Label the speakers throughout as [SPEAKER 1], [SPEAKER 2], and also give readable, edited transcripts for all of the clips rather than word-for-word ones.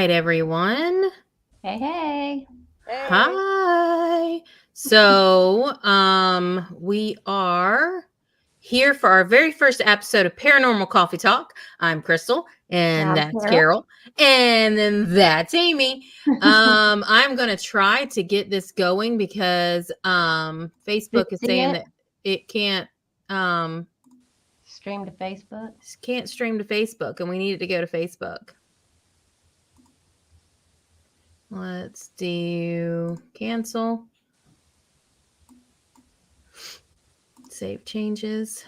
[SPEAKER 1] right, everyone.
[SPEAKER 2] Hey.
[SPEAKER 1] Hi. So, we are here for our very first episode of Paranormal Coffee Talk. I'm Crystal, and that's Carol, and then that's Amy. I'm gonna try to get this going because Facebook is saying that it can't
[SPEAKER 2] stream to Facebook.
[SPEAKER 1] Can't stream to Facebook, and we needed to go to Facebook. Let's do cancel. Save changes.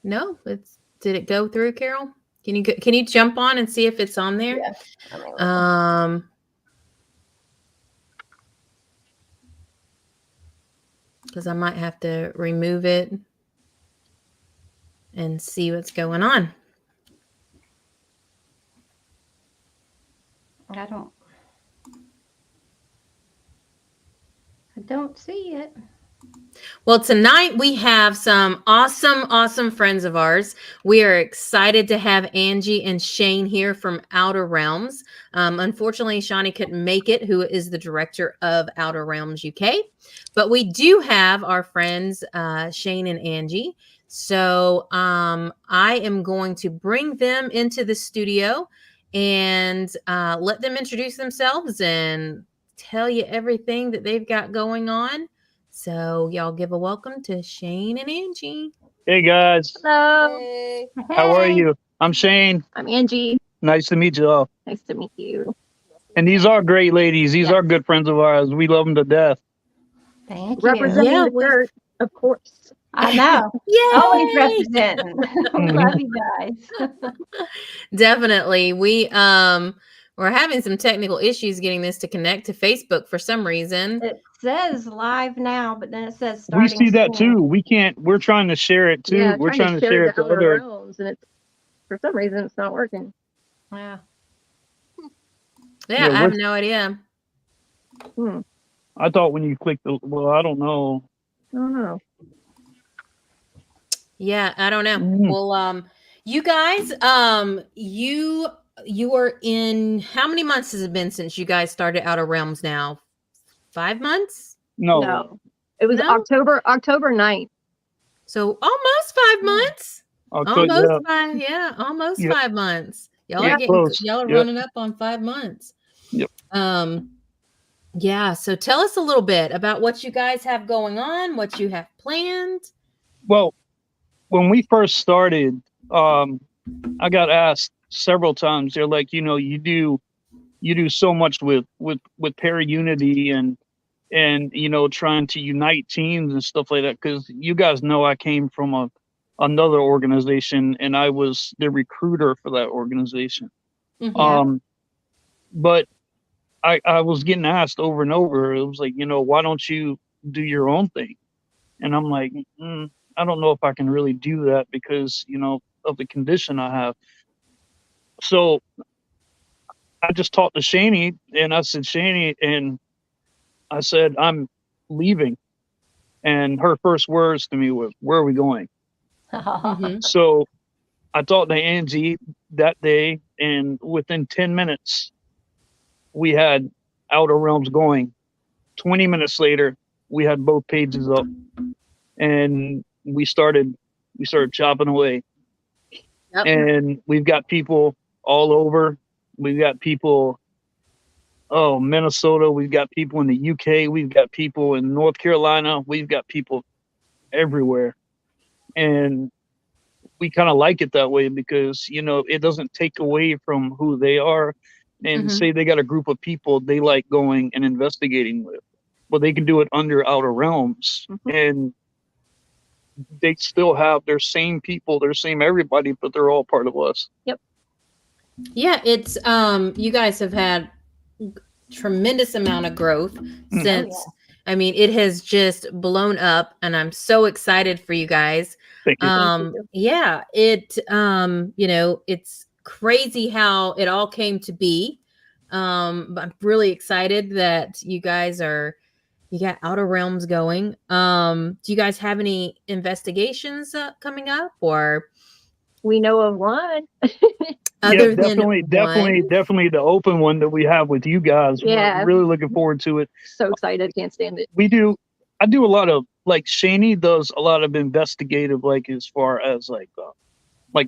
[SPEAKER 1] No, did it go through, Carol? Can you jump on and see if it's on there?
[SPEAKER 2] Yeah.
[SPEAKER 1] Because I might have to remove it and see what's going on.
[SPEAKER 2] I don't see it.
[SPEAKER 1] Well, tonight we have some awesome friends of ours. We are excited to have Angie and Shane here from Outer Realms. Unfortunately, Shawnee couldn't make it, who is the director of Outer Realms UK. But we do have our friends, Shane and Angie. So I am going to bring them into the studio and let them introduce themselves and tell you everything that they've got going on. So y'all give a welcome to Shane and Angie.
[SPEAKER 3] Hey guys.
[SPEAKER 2] Hello.
[SPEAKER 4] Hey.
[SPEAKER 3] How are you? I'm Shane.
[SPEAKER 4] I'm Angie.
[SPEAKER 3] Nice to meet you all.
[SPEAKER 4] Nice to meet you.
[SPEAKER 3] And these are great ladies. These are good friends of ours. We love them to death.
[SPEAKER 2] Thank you.
[SPEAKER 4] Representing the church, of course.
[SPEAKER 2] I know.
[SPEAKER 1] Yay!
[SPEAKER 2] Always representing. Love you guys.
[SPEAKER 1] Definitely. We're having some technical issues getting this to connect to Facebook for some reason.
[SPEAKER 2] It says live now, but then it says starting.
[SPEAKER 3] We see that too. We're trying to share it too.
[SPEAKER 4] Yeah,
[SPEAKER 3] we're trying to share it to
[SPEAKER 4] Outer
[SPEAKER 3] other
[SPEAKER 4] Realms, and for some reason it's not working.
[SPEAKER 2] Yeah.
[SPEAKER 1] Yeah, I have no idea.
[SPEAKER 3] I thought when you clicked I don't know.
[SPEAKER 4] I don't know.
[SPEAKER 1] Yeah, I don't know. Well, you guys, you are in, how many months has it been since you guys started Outer Realms now? 5 months?
[SPEAKER 4] No. It was October 9th.
[SPEAKER 1] So almost 5 months. Almost 5 months. Y'all are
[SPEAKER 3] close.
[SPEAKER 1] Y'all are running up on 5 months.
[SPEAKER 3] Yep.
[SPEAKER 1] Yeah. So tell us a little bit about what you guys have going on, what you have planned.
[SPEAKER 3] Well, when we first started, I got asked several times. They're like, you do so much with para unity and trying to unite teams and stuff like that. Because you guys know I came from another organization and I was the recruiter for that organization.
[SPEAKER 1] Mm-hmm.
[SPEAKER 3] But I was getting asked over and over. It was like, why don't you do your own thing? And I'm like, I don't know if I can really do that because, of the condition I have. So I just talked to Shani and I said, Shani, and I said, I'm leaving. And her first words to me was, where are we going?
[SPEAKER 1] Mm-hmm.
[SPEAKER 3] So I talked to Angie that day, and within 10 minutes, we had Outer Realms going. 20 minutes later, we had both pages up, and we started chopping away.
[SPEAKER 1] Yep.
[SPEAKER 3] And we've got people all over. We've got people, Minnesota. We've got people in the UK. We've got people in North Carolina. We've got people everywhere. And we kind of like it that way because, it doesn't take away from who they are. And say they got a group of people they like going and investigating with. Well, they can do it under Outer Realms. And they still have their same people, their same everybody, but they're all part of us.
[SPEAKER 4] Yep.
[SPEAKER 1] Yeah, it's you guys have had tremendous amount of growth since I mean, it has just blown up, and I'm so excited for you guys.
[SPEAKER 3] Thank you.
[SPEAKER 1] Yeah, it's crazy how it all came to be. But I'm really excited that you got Outer Realms going. Do you guys have any investigations coming up, or
[SPEAKER 4] We know of one.
[SPEAKER 1] Other
[SPEAKER 3] yeah,
[SPEAKER 1] than
[SPEAKER 3] definitely the open one that we have with you guys.
[SPEAKER 4] Yeah.
[SPEAKER 3] We're really looking forward to it.
[SPEAKER 4] So excited, can't stand it.
[SPEAKER 3] I do a lot of, like, Shani does a lot of investigative, like, as far as like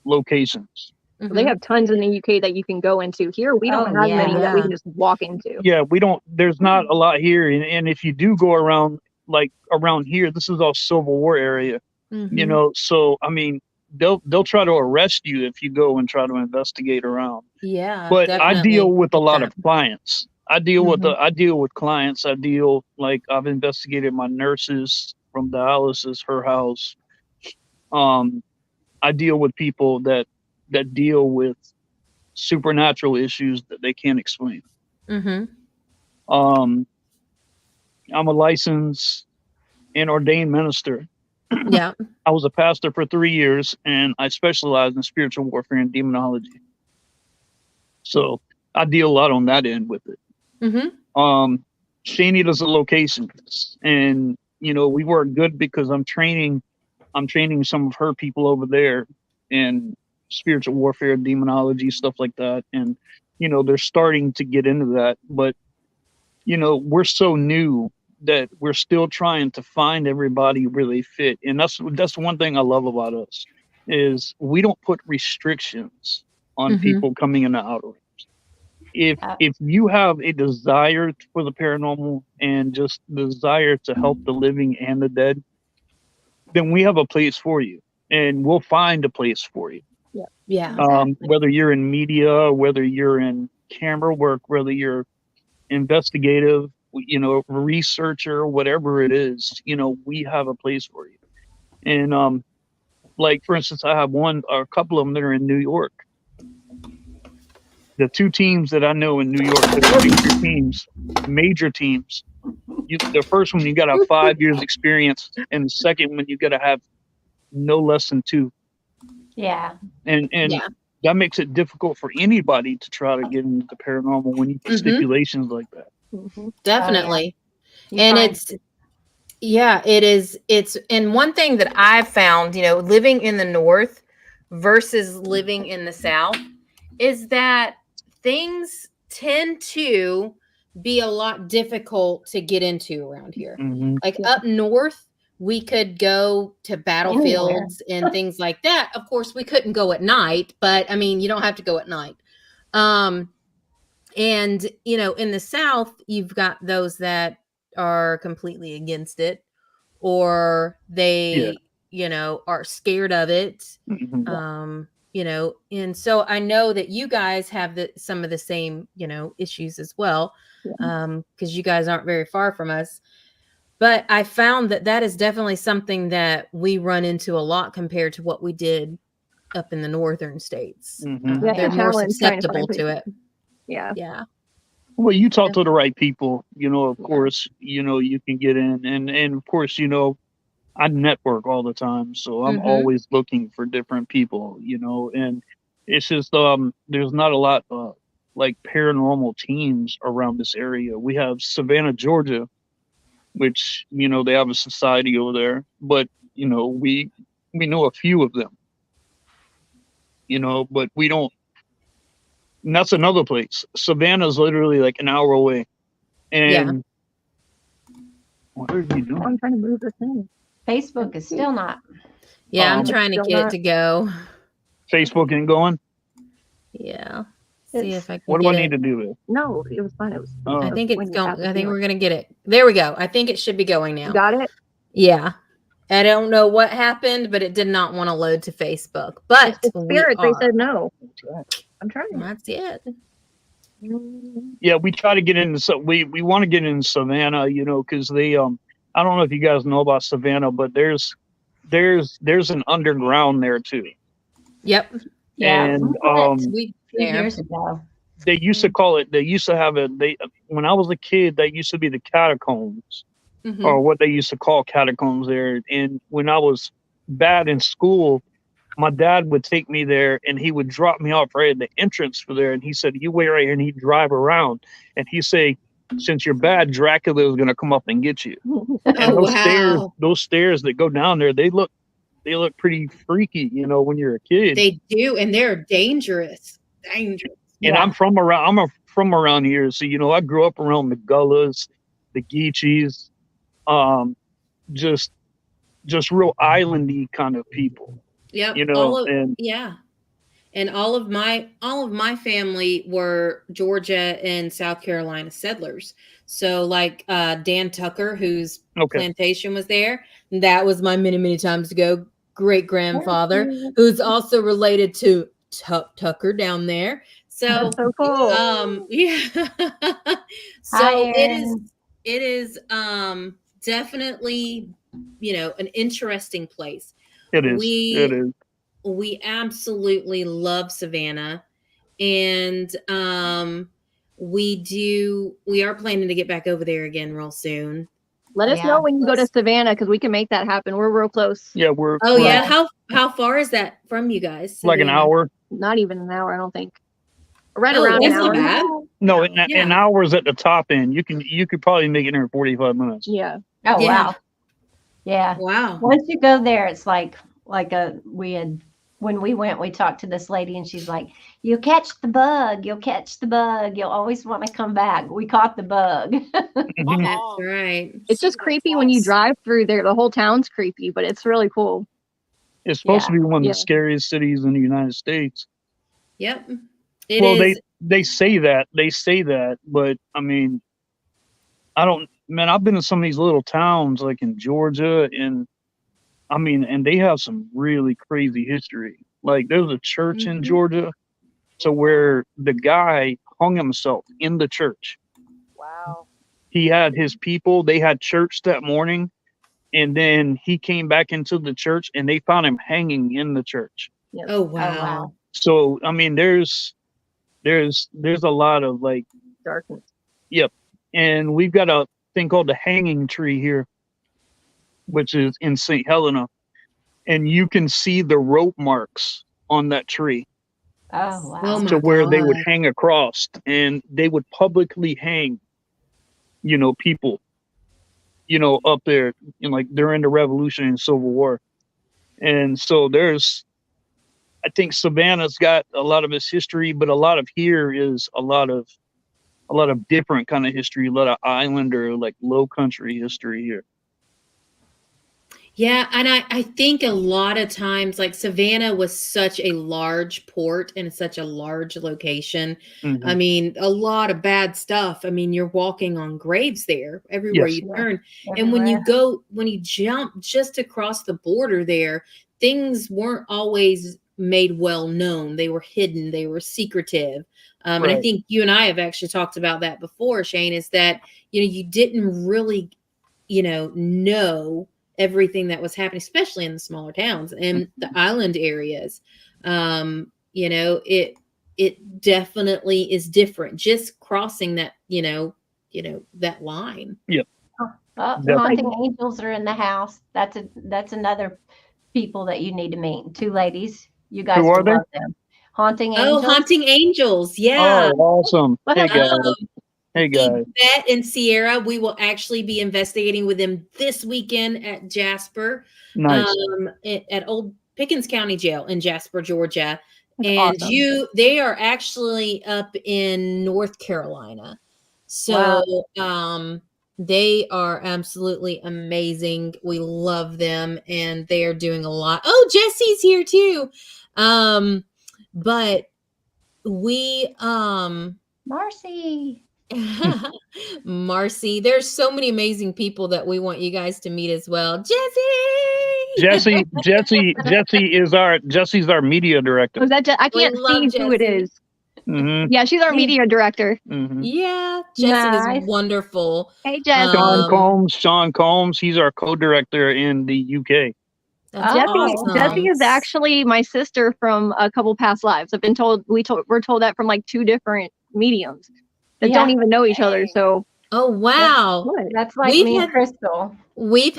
[SPEAKER 3] locations.
[SPEAKER 1] Mhm.
[SPEAKER 4] They have tons in the UK that you can go into. Here, we don't
[SPEAKER 2] Oh,
[SPEAKER 4] have many that we
[SPEAKER 1] yeah.
[SPEAKER 4] can just walk into.
[SPEAKER 3] Yeah, we don't. There's not a lot here, and if you do go around, like around here, this is all Civil War area. You
[SPEAKER 1] Mhm.
[SPEAKER 3] know, so I mean, they'll try to arrest you if you go and try to investigate around.
[SPEAKER 1] Yeah,
[SPEAKER 3] But I
[SPEAKER 1] definitely
[SPEAKER 3] deal with a
[SPEAKER 1] get
[SPEAKER 3] lot
[SPEAKER 1] that.
[SPEAKER 3] of clients. I deal with clients. I've investigated my nurses from dialysis, her house. I deal with people that deal with supernatural issues that they can't explain.
[SPEAKER 1] Mhm.
[SPEAKER 3] Um, I'm a licensed and ordained minister.
[SPEAKER 1] Yeah.
[SPEAKER 3] I was a pastor for 3 years, and I specialize in spiritual warfare and demonology. So I deal a lot on that end with it.
[SPEAKER 1] Mhm.
[SPEAKER 3] Shani does the locations, and we work good because I'm training some of her people over there in spiritual warfare, demonology, stuff like that, and they're starting to get into that, but we're so new that we're still trying to find everybody where they fit, and that's one thing I love about us is we don't put restrictions on
[SPEAKER 1] Mhm.
[SPEAKER 3] people coming into Outer Realms. If you have a desire for the paranormal and just the desire to help the living and the dead, then we have a place for you, and we'll find a place for you.
[SPEAKER 1] Yeah.
[SPEAKER 2] Exactly.
[SPEAKER 3] Whether you're in media, whether you're in camera work, whether you're investigative, researcher, whatever it is, we have a place for you. And like, for instance, I have a couple of them that are in New York. The two teams that I know in New York that are major teams. The first one, you got to have 5 years experience, and the second one, you got to have no less than 2.
[SPEAKER 2] Yeah.
[SPEAKER 3] And
[SPEAKER 1] Yeah.
[SPEAKER 3] that makes it difficult for anybody to try to get into the paranormal when you put
[SPEAKER 1] Mhm.
[SPEAKER 3] stipulations like that.
[SPEAKER 1] Definitely.
[SPEAKER 2] You
[SPEAKER 1] And
[SPEAKER 2] find-
[SPEAKER 1] it is. And one thing that I've found, living in the North versus living in the South is that things tend to be a lot difficult to get into around here.
[SPEAKER 3] Mhm.
[SPEAKER 1] Like up north, we could go to battlefields and things like that. Of course, we couldn't go at night, but I mean, you don't have to go at night. And in the South, you've got those that are completely against it, or they, are scared of it.
[SPEAKER 3] Mhm.
[SPEAKER 1] And so I know that you guys have some of the same, issues as well, because you guys aren't very far from us. But I found that is definitely something that we run into a lot compared to what we did up in the northern states.
[SPEAKER 3] Mhm.
[SPEAKER 4] Yeah,
[SPEAKER 1] They're
[SPEAKER 4] it's a
[SPEAKER 1] more
[SPEAKER 4] challenge trying to
[SPEAKER 1] susceptible
[SPEAKER 4] find
[SPEAKER 1] to it.
[SPEAKER 4] Yeah.
[SPEAKER 1] Yeah.
[SPEAKER 3] Well, you talk to the right people, of course, you can get in, and of course, I network all the time, so I'm
[SPEAKER 1] Mhm.
[SPEAKER 3] always looking for different people, and it's just there's not a lot like paranormal teams around this area. We have Savannah, Georgia, which they have a society over there, but we know a few of them, but we don't. And that's another place. Savannah's literally like an hour away. And what are you doing?
[SPEAKER 4] I'm trying to move this thing.
[SPEAKER 2] Facebook is still not.
[SPEAKER 1] Yeah, I'm trying to
[SPEAKER 4] still
[SPEAKER 1] get it
[SPEAKER 4] not-
[SPEAKER 1] to go.
[SPEAKER 3] Facebook ain't going?
[SPEAKER 1] Yeah. See if I can
[SPEAKER 3] What do
[SPEAKER 1] get
[SPEAKER 3] I need
[SPEAKER 1] it.
[SPEAKER 3] to do there?
[SPEAKER 4] No, it was fine. It was.
[SPEAKER 1] I think it's
[SPEAKER 4] when you
[SPEAKER 1] going.
[SPEAKER 4] have the
[SPEAKER 1] I think
[SPEAKER 4] feeling.
[SPEAKER 1] we're gonna get it. There we go. I think it should be going now.
[SPEAKER 4] Got it?
[SPEAKER 1] Yeah. I don't know what happened, but it did not want to load to Facebook. But
[SPEAKER 4] It's the
[SPEAKER 1] we
[SPEAKER 4] spirit. They
[SPEAKER 1] are.
[SPEAKER 4] said no. I'm trying.
[SPEAKER 1] That's it.
[SPEAKER 3] Yeah, we try to get into we want to get in Savannah, because they I don't know if you guys know about Savannah, but there's an underground there too.
[SPEAKER 1] Yep.
[SPEAKER 2] Yeah.
[SPEAKER 3] And
[SPEAKER 1] We
[SPEAKER 2] 2 years ago.
[SPEAKER 3] they used to call it. They used to have when I was a kid, that used to be the catacombs,
[SPEAKER 1] Mhm.
[SPEAKER 3] or what they used to call catacombs there. And when I was bad in school, my dad would take me there, and he would drop me off right at the entrance for there. And he said, "You wait right here," and he'd drive around, and he'd say, "Since you're bad, Dracula is going to come up and get you." And
[SPEAKER 1] Oh, wow.
[SPEAKER 3] those stairs that go down there, they look they look pretty freaky, when you're a kid.
[SPEAKER 1] They do, and they're dangerous. Dangerous.
[SPEAKER 3] And
[SPEAKER 2] Yeah.
[SPEAKER 3] I'm from around here, so I grew up around the Gullas, the Geechees, just real islandy kind of people,
[SPEAKER 1] Yep.
[SPEAKER 3] and
[SPEAKER 1] Yeah. And all of my family were Georgia and South Carolina settlers. So like Dan Tucker, whose
[SPEAKER 3] okay,
[SPEAKER 1] plantation was there, that was my many, many times ago great grandfather, who's also related to Tucker down there. So
[SPEAKER 4] That's so cool.
[SPEAKER 1] yeah.
[SPEAKER 2] Hi,
[SPEAKER 1] So
[SPEAKER 2] Erin.
[SPEAKER 1] it is definitely, an interesting place.
[SPEAKER 3] it is.
[SPEAKER 1] We absolutely love Savannah, and we are planning to get back over there again real soon.
[SPEAKER 4] Let us
[SPEAKER 2] Yeah.
[SPEAKER 4] know when you go to Savannah because we can make that happen. We're real close.
[SPEAKER 3] Yeah, we're
[SPEAKER 1] Oh
[SPEAKER 3] we're
[SPEAKER 1] yeah, how far is that from you guys?
[SPEAKER 3] like an
[SPEAKER 1] Savannah?
[SPEAKER 3] hour.
[SPEAKER 4] Not even an hour, I don't think. Right
[SPEAKER 1] Oh,
[SPEAKER 4] around an
[SPEAKER 1] that's not
[SPEAKER 4] hour.
[SPEAKER 1] bad.
[SPEAKER 3] No,
[SPEAKER 1] Yeah.
[SPEAKER 3] an hour's at the top end. You could probably make it in 45 minutes.
[SPEAKER 4] Yeah.
[SPEAKER 2] Oh
[SPEAKER 1] Yeah.
[SPEAKER 2] wow. Yeah.
[SPEAKER 1] Wow.
[SPEAKER 2] Once you go there, it's like when we went, we talked to this lady and she's like, you'll catch the bug. You'll always want to come back. We caught the bug.
[SPEAKER 3] Mhm.
[SPEAKER 1] That's right.
[SPEAKER 4] It's just creepy when you drive through there. The whole town's creepy, but it's really cool.
[SPEAKER 3] It's supposed to be one of
[SPEAKER 4] Yeah.
[SPEAKER 3] the scariest cities in the United States.
[SPEAKER 1] Yep. It
[SPEAKER 3] Well,
[SPEAKER 1] is.
[SPEAKER 3] they say that, but I mean, I've been to some of these little towns like in Georgia, and and they have some really crazy history. Like there's a church in
[SPEAKER 1] Mhm.
[SPEAKER 3] Georgia, so where the guy hung himself in the church.
[SPEAKER 4] Wow.
[SPEAKER 3] He had his people, they had church that morning, and then he came back into the church and they found him hanging in the church.
[SPEAKER 1] Oh
[SPEAKER 2] Oh
[SPEAKER 1] wow.
[SPEAKER 2] wow.
[SPEAKER 3] So there's a lot of like,
[SPEAKER 4] Darkness.
[SPEAKER 3] and we've got a thing called the hanging tree here, which is in St. Helena, and you can see the rope marks on that tree
[SPEAKER 2] Oh wow.
[SPEAKER 1] Oh my
[SPEAKER 3] to where they would
[SPEAKER 1] God.
[SPEAKER 3] hang across, and they would publicly hang, people, up there, like during the Revolution and Civil War. And so I think Savannah's got a lot of its history, but a lot of here is a lot of different kind of history, a lot of islander, like low country history here.
[SPEAKER 1] Yeah, and I think a lot of times, like Savannah was such a large port and such a large location.
[SPEAKER 3] Mhm.
[SPEAKER 1] I mean, a lot of bad stuff. I mean, you're walking on graves there everywhere
[SPEAKER 3] Yes.
[SPEAKER 1] you
[SPEAKER 2] Yeah.
[SPEAKER 1] turn. And when
[SPEAKER 2] Everywhere.
[SPEAKER 1] you jump just across the border there, things weren't always made well known. They were hidden, they were secretive. And I
[SPEAKER 3] Right.
[SPEAKER 1] think you and I have actually talked about that before, Shane, is that, you didn't really, know everything that was happening, especially in the smaller towns and the island areas. It definitely is different just crossing that, that line.
[SPEAKER 2] Oh,
[SPEAKER 3] Definitely.
[SPEAKER 2] haunting angels are in the house. That's another people that you need to meet. Two ladies. You guys
[SPEAKER 3] Who are
[SPEAKER 2] would
[SPEAKER 3] they?
[SPEAKER 2] love them. Haunting
[SPEAKER 1] Oh,
[SPEAKER 2] angels.
[SPEAKER 1] Haunting Angels. Yeah.
[SPEAKER 3] Oh, awesome. Hey guys. Hey guys.
[SPEAKER 1] Yvette and Sierra, we will actually be investigating with them this weekend at Jasper,
[SPEAKER 3] Nice.
[SPEAKER 1] at Old Pickens County Jail in Jasper, Georgia.
[SPEAKER 4] That's
[SPEAKER 1] And
[SPEAKER 4] awesome.
[SPEAKER 1] they are actually up in North Carolina. So they are absolutely amazing. We love them and they are doing a lot. Oh, Jesse's here too. But we
[SPEAKER 2] Marcy.
[SPEAKER 1] Marcy, there's so many amazing people that we want you guys to meet as well.
[SPEAKER 3] Jesse's our media director.
[SPEAKER 4] Was that I
[SPEAKER 1] We
[SPEAKER 4] can't
[SPEAKER 1] love
[SPEAKER 4] see who it
[SPEAKER 1] Jessie.
[SPEAKER 4] is.
[SPEAKER 3] Mhm.
[SPEAKER 4] Yeah, she's our
[SPEAKER 2] Hey.
[SPEAKER 4] media director.
[SPEAKER 3] Mhm.
[SPEAKER 1] Yeah, Jessie
[SPEAKER 2] Nice.
[SPEAKER 1] is wonderful.
[SPEAKER 4] Hey, Jess.
[SPEAKER 3] Sean Combs, he's our co-director in the UK.
[SPEAKER 1] That's
[SPEAKER 2] Oh,
[SPEAKER 1] awesome.
[SPEAKER 4] Jessie is actually my sister from a couple past lives. I've been told we're told that from like two different mediums that
[SPEAKER 2] Yeah.
[SPEAKER 4] don't even know each other. So
[SPEAKER 1] Oh wow.
[SPEAKER 4] what?
[SPEAKER 2] That's like
[SPEAKER 1] We've
[SPEAKER 2] me
[SPEAKER 1] had-
[SPEAKER 2] and Crystal.
[SPEAKER 1] We've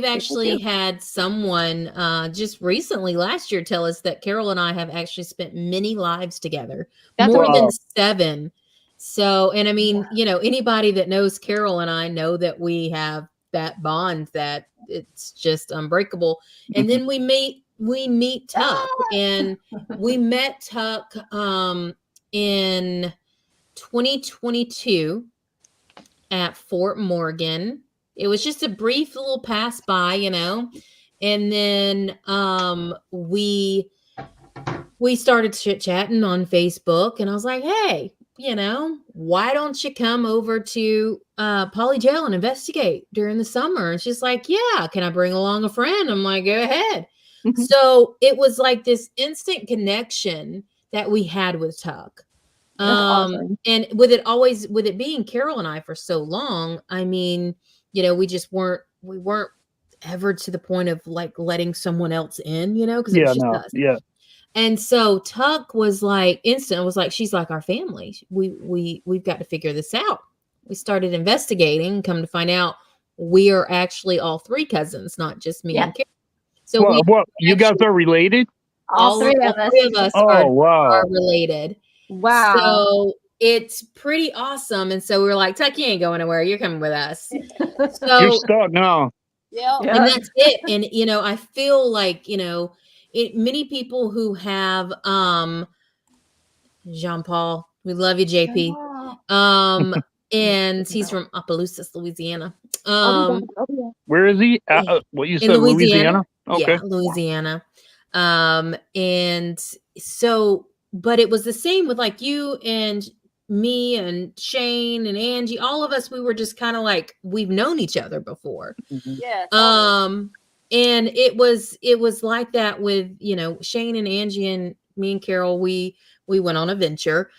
[SPEAKER 1] actually had someone just recently last year tell us that Carol and I have actually spent many lives together,
[SPEAKER 4] That's
[SPEAKER 1] more than
[SPEAKER 3] Wow.
[SPEAKER 1] 7. So, and I mean, anybody that knows Carol and I know that we have that bond that it's just unbreakable. And then we meet Tuck, and we met Tuck in 2022 at Fort Morgan. It was just a brief little pass by, and then we started chit-chatting on Facebook, and I was like, hey, why don't you come over to Poly Jail and investigate during the summer? And she's like, yeah, can I bring along a friend? I'm like, go ahead. So it was like this instant connection that we had with Tuck.
[SPEAKER 4] Awesome.
[SPEAKER 1] And with it being Carol and I for so long, I mean, we weren't ever to the point of like letting someone else in, because it was just us.
[SPEAKER 3] Yeah.
[SPEAKER 1] And so Tuck was like instant. It was like, she's like our family. We've got to figure this out. We started investigating, come to find out we are actually all three cousins, not just me and Carol. So
[SPEAKER 3] you guys are related?
[SPEAKER 2] All three of us
[SPEAKER 1] are related.
[SPEAKER 4] Wow.
[SPEAKER 1] So it's pretty awesome. And so we were like, Tuck, you ain't going anywhere. You're coming with us. So
[SPEAKER 3] you're stuck now.
[SPEAKER 1] Yeah. And that's it. And, I feel like, many people who have Jean-Paul, we love you, JP. And he's from Opelousas, Louisiana.
[SPEAKER 3] Where is he? What you said, Louisiana? Okay.
[SPEAKER 1] Yeah, Louisiana. And so, but it was the same with like you and me and Shane and Angie. All of us, we were just kind of like, we've known each other before.
[SPEAKER 5] Yeah.
[SPEAKER 1] And it was like that with, Shane and Angie and me and Carol, we went on a venture.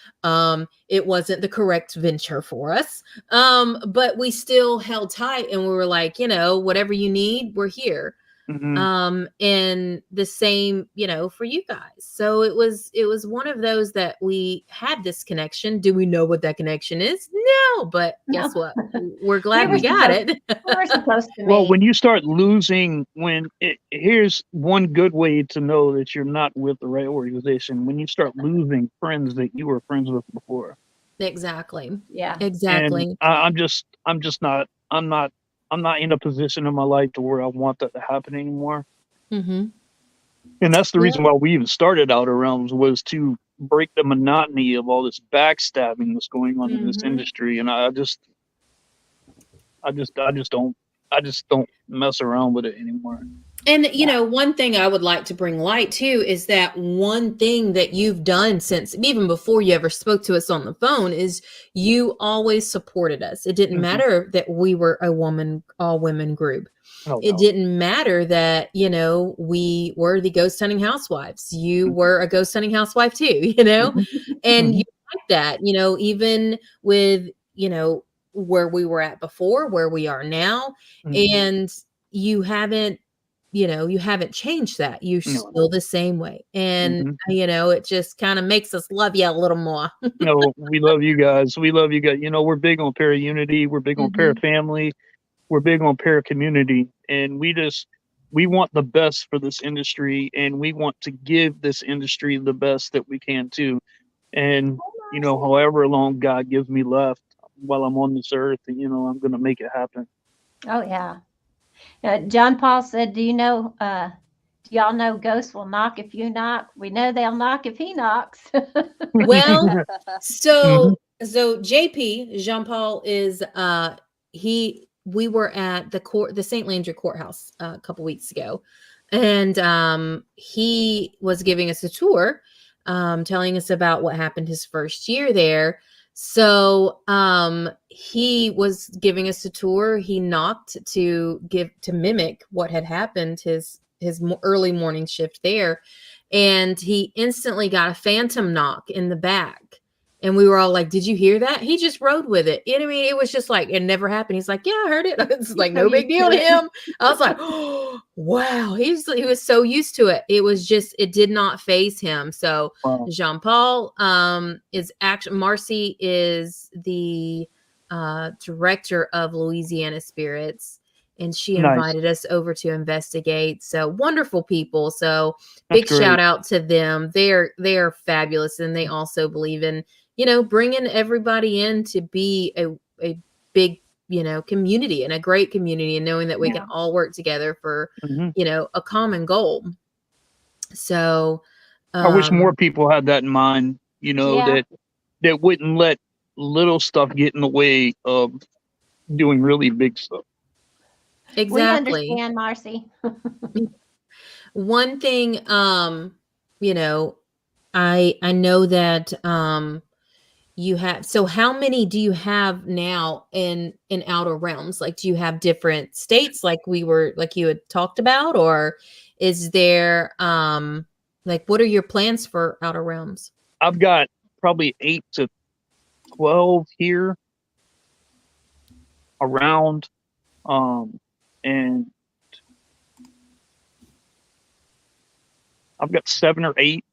[SPEAKER 1] It wasn't the correct venture for us. But we still held tight, and we were like, whatever you need, we're here. And the same, for you guys. So it was one of those that we had this connection. Do we know what that connection is? No, but guess what? We're glad we got it.
[SPEAKER 2] We were supposed to meet.
[SPEAKER 3] Well, when you start losing, here's one good way to know that you're not with the right organization. When you start losing friends that you were friends with before.
[SPEAKER 1] Exactly.
[SPEAKER 2] Yeah.
[SPEAKER 1] Exactly.
[SPEAKER 3] And I'm not in a position in my life to where I want that to happen anymore.
[SPEAKER 1] Mm-hmm.
[SPEAKER 3] And that's the reason why we even started Outer Realms, was to break the monotony of all this backstabbing that's going on in this industry. And I just don't mess around with it anymore.
[SPEAKER 1] And, one thing I would like to bring light to is that one thing that you've done since even before you ever spoke to us on the phone is you always supported us. It didn't matter that we were a all women group. It didn't matter that, we were the Ghost Hunting Housewives. You were a Ghost Hunting Housewife too, and you like that, even with, where we were at before, where we are now. And you haven't changed that. You're still the same way. And, it just kind of makes us love you a little more.
[SPEAKER 3] We love you guys. We love you guys. We're big on para unity. We're big on para family. We're big on para community. And we want the best for this industry. And we want to give this industry the best that we can too. And, however long God gives me left while I'm on this earth, I'm going to make it happen.
[SPEAKER 2] Oh, yeah. John Paul said, do y'all know ghosts will knock if you knock? We know they'll knock if he knocks.
[SPEAKER 1] Well, so JP, Jean-Paul is, we were at the St. Landry courthouse a couple weeks ago, and he was giving us a tour, telling us about what happened his first year there. So he was giving us a tour. He knocked to mimic what had happened his early morning shift there, and he instantly got a phantom knock in the back. And we were all like, did you hear that? He just rode with it. I mean, it was just like, it never happened. He's like, yeah, I heard it. It's like, no big deal to him. I was like, oh, wow. He was so used to it. It did not faze him. So wow. Jean-Paul Marcy is the director of Louisiana Spirits. And she invited us over to investigate. So wonderful people. So big shout out to them. They're fabulous. And they also believe in, bringing everybody in to be a big community, and a great community, and knowing that we can all work together for, a common goal. So
[SPEAKER 3] I wish more people had that in mind, that wouldn't let little stuff get in the way of doing really big stuff.
[SPEAKER 1] Exactly.
[SPEAKER 2] We understand, Marcy.
[SPEAKER 1] One thing, I know that you have, so how many do you have now in Outer Realms? Like, do you have different states like you had talked about, or is there what are your plans for Outer Realms?
[SPEAKER 3] I've got probably 8 to 12 here around, and I've got 7 or 8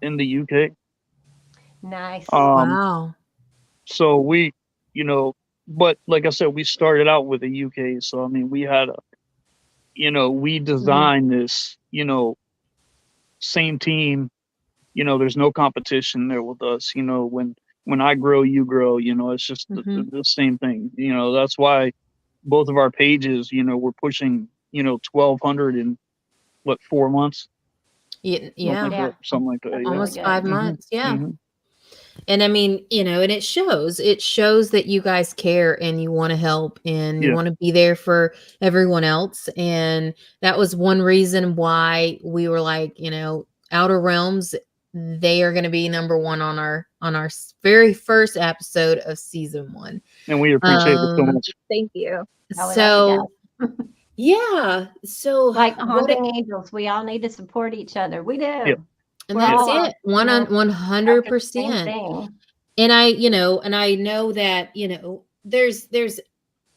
[SPEAKER 3] in the UK.
[SPEAKER 2] Nice.
[SPEAKER 1] Wow.
[SPEAKER 3] So we, but like I said, we started out with the UK. So, I mean, we had we designed this, same team, there's no competition there with us. When I grow, you grow, it's just the same thing. That's why both of our pages, we're pushing, 1,200 in 4 months?
[SPEAKER 1] Yeah.
[SPEAKER 3] Something like that.
[SPEAKER 1] Almost
[SPEAKER 2] really
[SPEAKER 1] 5 months. Yeah. And I mean, and it shows that you guys care and you want to help and you want to be there for everyone else. And that was one reason why we were like, Outer Realms, they are going to be number 1 on our very first episode of season 1.
[SPEAKER 3] And we appreciate it so much.
[SPEAKER 4] Thank you.
[SPEAKER 1] So yeah. So
[SPEAKER 2] like Haunting Angels, we all need to support each other. We do.
[SPEAKER 3] Yeah.
[SPEAKER 1] And that's it. 100%. And I know that, there's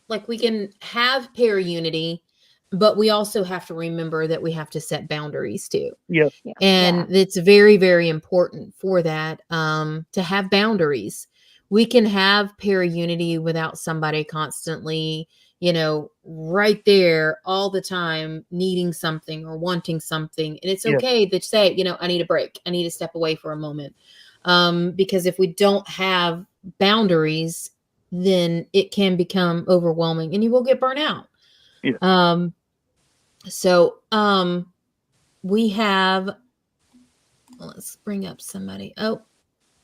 [SPEAKER 1] like, we can have pair unity, but we also have to remember that we have to set boundaries too.
[SPEAKER 3] Yeah.
[SPEAKER 1] And it's very, very important for that, to have boundaries. We can have pair unity without somebody constantly, right there all the time, needing something or wanting something. And it's okay to say, I need a break. I need to step away for a moment. Because if we don't have boundaries, then it can become overwhelming and you will get burnt out.
[SPEAKER 3] Yeah.
[SPEAKER 1] So we have, let's bring up somebody. Oh,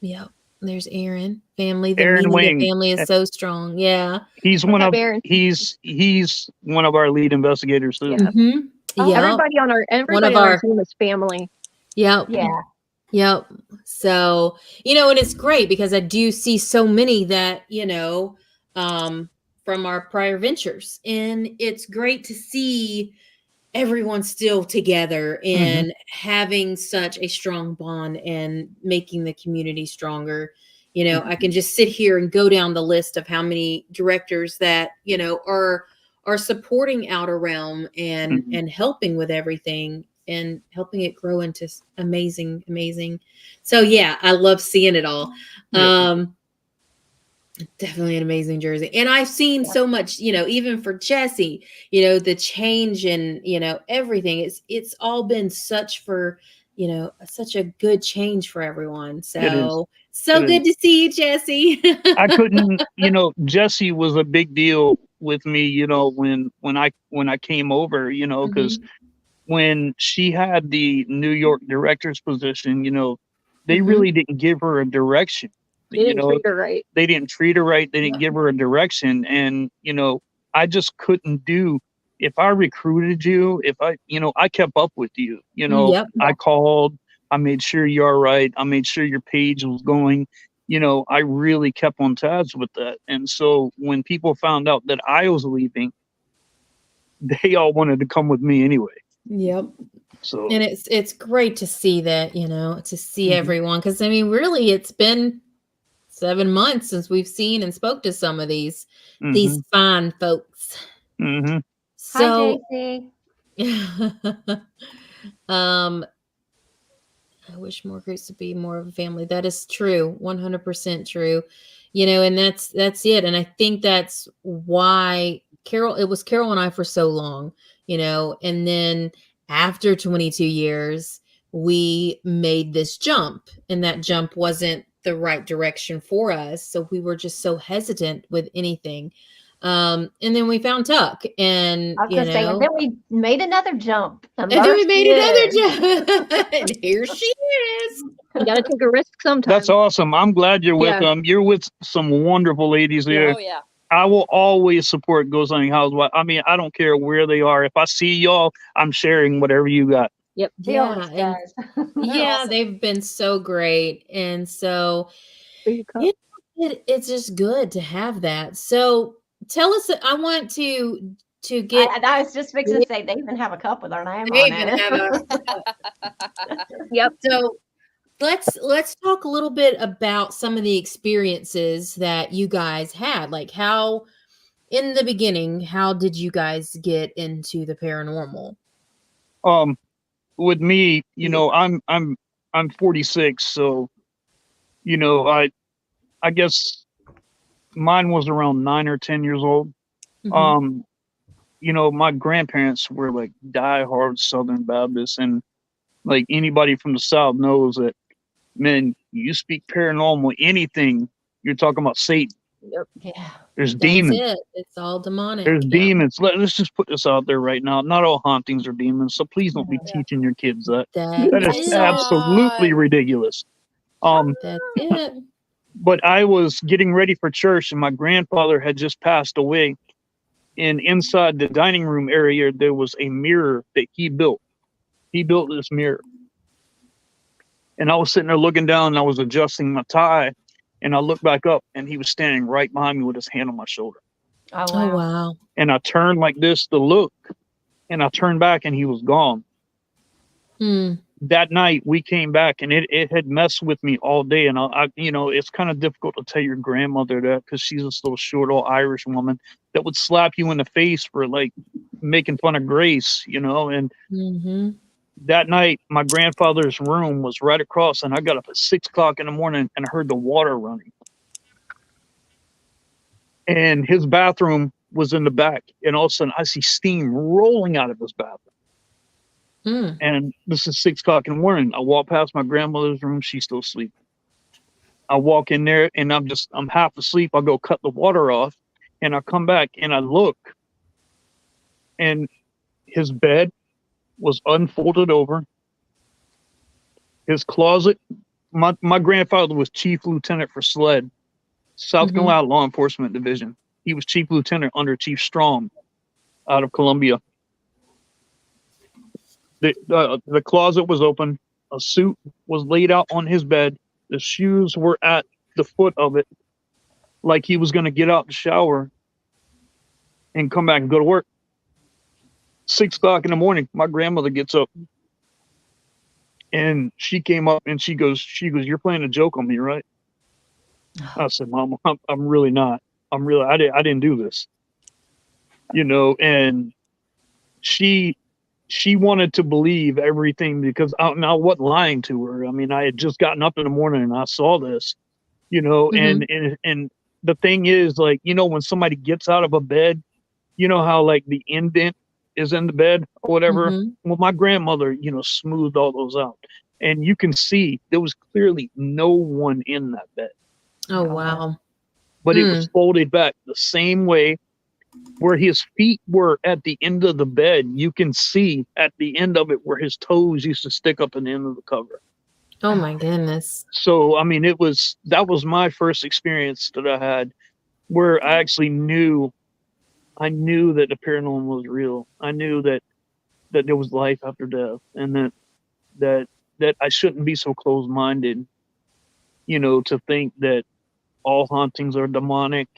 [SPEAKER 1] yeah. There's Aaron. Family. The family is so strong. Yeah.
[SPEAKER 3] He's one of our lead investigators too.
[SPEAKER 1] Yeah.
[SPEAKER 4] Everybody on our team is family.
[SPEAKER 1] Yep.
[SPEAKER 2] Yeah.
[SPEAKER 1] Yep. So, and it's great because I do see so many that, from our prior ventures, and it's great to see everyone still together and having such a strong bond and making the community stronger. I can just sit here and go down the list of how many directors that, are supporting Outer Realm and helping with everything and helping it grow into amazing. So yeah, I love seeing it all. Definitely an amazing jersey. And I've seen so much, even for Jesse, the change and, everything. It's all been such a good change for everyone. So good to see you, Jesse.
[SPEAKER 3] I couldn't, Jesse was a big deal with me, when I came over, because when she had the New York director's position, they really didn't give her a direction.
[SPEAKER 4] They didn't treat her right.
[SPEAKER 3] They didn't treat her right. They didn't give her a direction. And, I just couldn't do, if I recruited you, if I kept up with you, I called, I made sure you're all right. I made sure your page was going, I really kept on tabs with that. And so when people found out that I was leaving, they all wanted to come with me anyway.
[SPEAKER 1] Yep.
[SPEAKER 3] So,
[SPEAKER 1] and it's great to see that, to see everyone. Cause I mean, really it's been 7 months since we've seen and spoke to some of these fine folks. So,
[SPEAKER 2] hi, JC.
[SPEAKER 1] I wish more groups to be more of a family. That is true. 100% true. And that's it. And I think that's why it was Carol and I for so long, and then after 22 years, we made this jump, and that jump wasn't the right direction for us. So we were just so hesitant with anything. And then we found Tuck, and
[SPEAKER 2] I was gonna say, and then we made another jump.
[SPEAKER 1] and then we made
[SPEAKER 2] Immersive.
[SPEAKER 1] another jump, and here she is.
[SPEAKER 4] You got to take a risk sometimes.
[SPEAKER 3] That's awesome. I'm glad you're with
[SPEAKER 4] Yeah.
[SPEAKER 3] them. You're with some wonderful ladies here.
[SPEAKER 5] Oh yeah.
[SPEAKER 3] I will always support Ghost Hunting Housewives. I mean, I don't care where they are. If I see y'all, I'm sharing whatever you got.
[SPEAKER 4] Yep.
[SPEAKER 2] He always
[SPEAKER 1] and-
[SPEAKER 2] does.
[SPEAKER 1] yeah,
[SPEAKER 5] awesome.
[SPEAKER 1] they've been so great, and so
[SPEAKER 4] There you go.
[SPEAKER 1] Yeah. it's just good to have that. So tell us. I want to get.
[SPEAKER 2] I was just fixing to say they even have a cup with our name
[SPEAKER 1] They
[SPEAKER 2] on
[SPEAKER 1] even
[SPEAKER 2] it.
[SPEAKER 1] have
[SPEAKER 4] Yep.
[SPEAKER 1] So let's talk a little bit about some of the experiences that you guys had. Like, how in the beginning, how did you guys get into the paranormal?
[SPEAKER 3] With me, I'm 46, so I guess mine was around 9 or 10 years old.
[SPEAKER 1] Mhm.
[SPEAKER 3] My grandparents were like diehard Southern Baptists, and like anybody from the South knows that, man, you speak paranormal, anything, you're talking about Satan.
[SPEAKER 2] Yeah.
[SPEAKER 3] There's
[SPEAKER 1] That's
[SPEAKER 3] demons.
[SPEAKER 1] it. It's all demonic.
[SPEAKER 3] There's
[SPEAKER 1] Yeah.
[SPEAKER 3] demons. Let's just put this out there right now. Not all hauntings are demons, so please don't be
[SPEAKER 5] Yeah.
[SPEAKER 3] teaching your kids that.
[SPEAKER 1] That
[SPEAKER 3] That is
[SPEAKER 1] is
[SPEAKER 3] absolutely ridiculous.
[SPEAKER 1] That's it.
[SPEAKER 3] But I was getting ready for church, and my grandfather had just passed away. And inside the dining room area, there was a mirror that he built. He built this mirror. And I was sitting there looking down, and I was adjusting my tie, and I looked back up, and he was standing right behind me with his hand on my shoulder.
[SPEAKER 2] Oh
[SPEAKER 1] Oh
[SPEAKER 2] wow.
[SPEAKER 1] wow.
[SPEAKER 3] And I turned like this to look, and I turned back, and he was gone.
[SPEAKER 1] Hmm.
[SPEAKER 3] That night we came back, and it had messed with me all day. And I it's kind of difficult to tell your grandmother that, because she's this little short old Irish woman that would slap you in the face for like making fun of Grace, and
[SPEAKER 1] Mm-hmm.
[SPEAKER 3] that night my grandfather's room was right across, and I got up at 6 o'clock in the morning and I heard the water running, and his bathroom was in the back, and all of a sudden I see steam rolling out of his bathroom.
[SPEAKER 1] Mm.
[SPEAKER 3] And this is 6 o'clock in the morning. I walk past my grandmother's room. She's still sleeping. I walk in there, and I'm half asleep. I go cut the water off, and I come back and I look, and his bed was unfolded over. His closet, my grandfather was chief lieutenant for SLED, South
[SPEAKER 1] Mhm.
[SPEAKER 3] Carolina Law Enforcement Division. He was chief lieutenant under Chief Strong out of Columbia. The closet was open. A suit was laid out on his bed. The shoes were at the foot of it, like he was going to get out the shower and come back and go to work. 6 o'clock in the morning, my grandmother gets up, and she came up and she goes, "You're playing a joke on me, right?" I said, "Mom, I'm really not. I didn't do this." And she wanted to believe everything, because I wasn't lying to her. I mean, I had just gotten up in the morning and I saw this, and the thing is, like, when somebody gets out of a bed, how like the indent is in the bed or whatever.
[SPEAKER 1] Mhm.
[SPEAKER 3] Well, my grandmother, smoothed all those out, and you can see there was clearly no one in that bed,
[SPEAKER 1] Oh wow.
[SPEAKER 3] but it was folded back the same way. Where his feet were at the end of the bed, you can see at the end of it where his toes used to stick up in the end of the cover.
[SPEAKER 1] Oh my goodness.
[SPEAKER 3] So, I mean, that was my first experience that I had, where I actually knew that the paranormal was real. I knew that there was life after death, and that I shouldn't be so closed-minded, to think that all hauntings are demonic.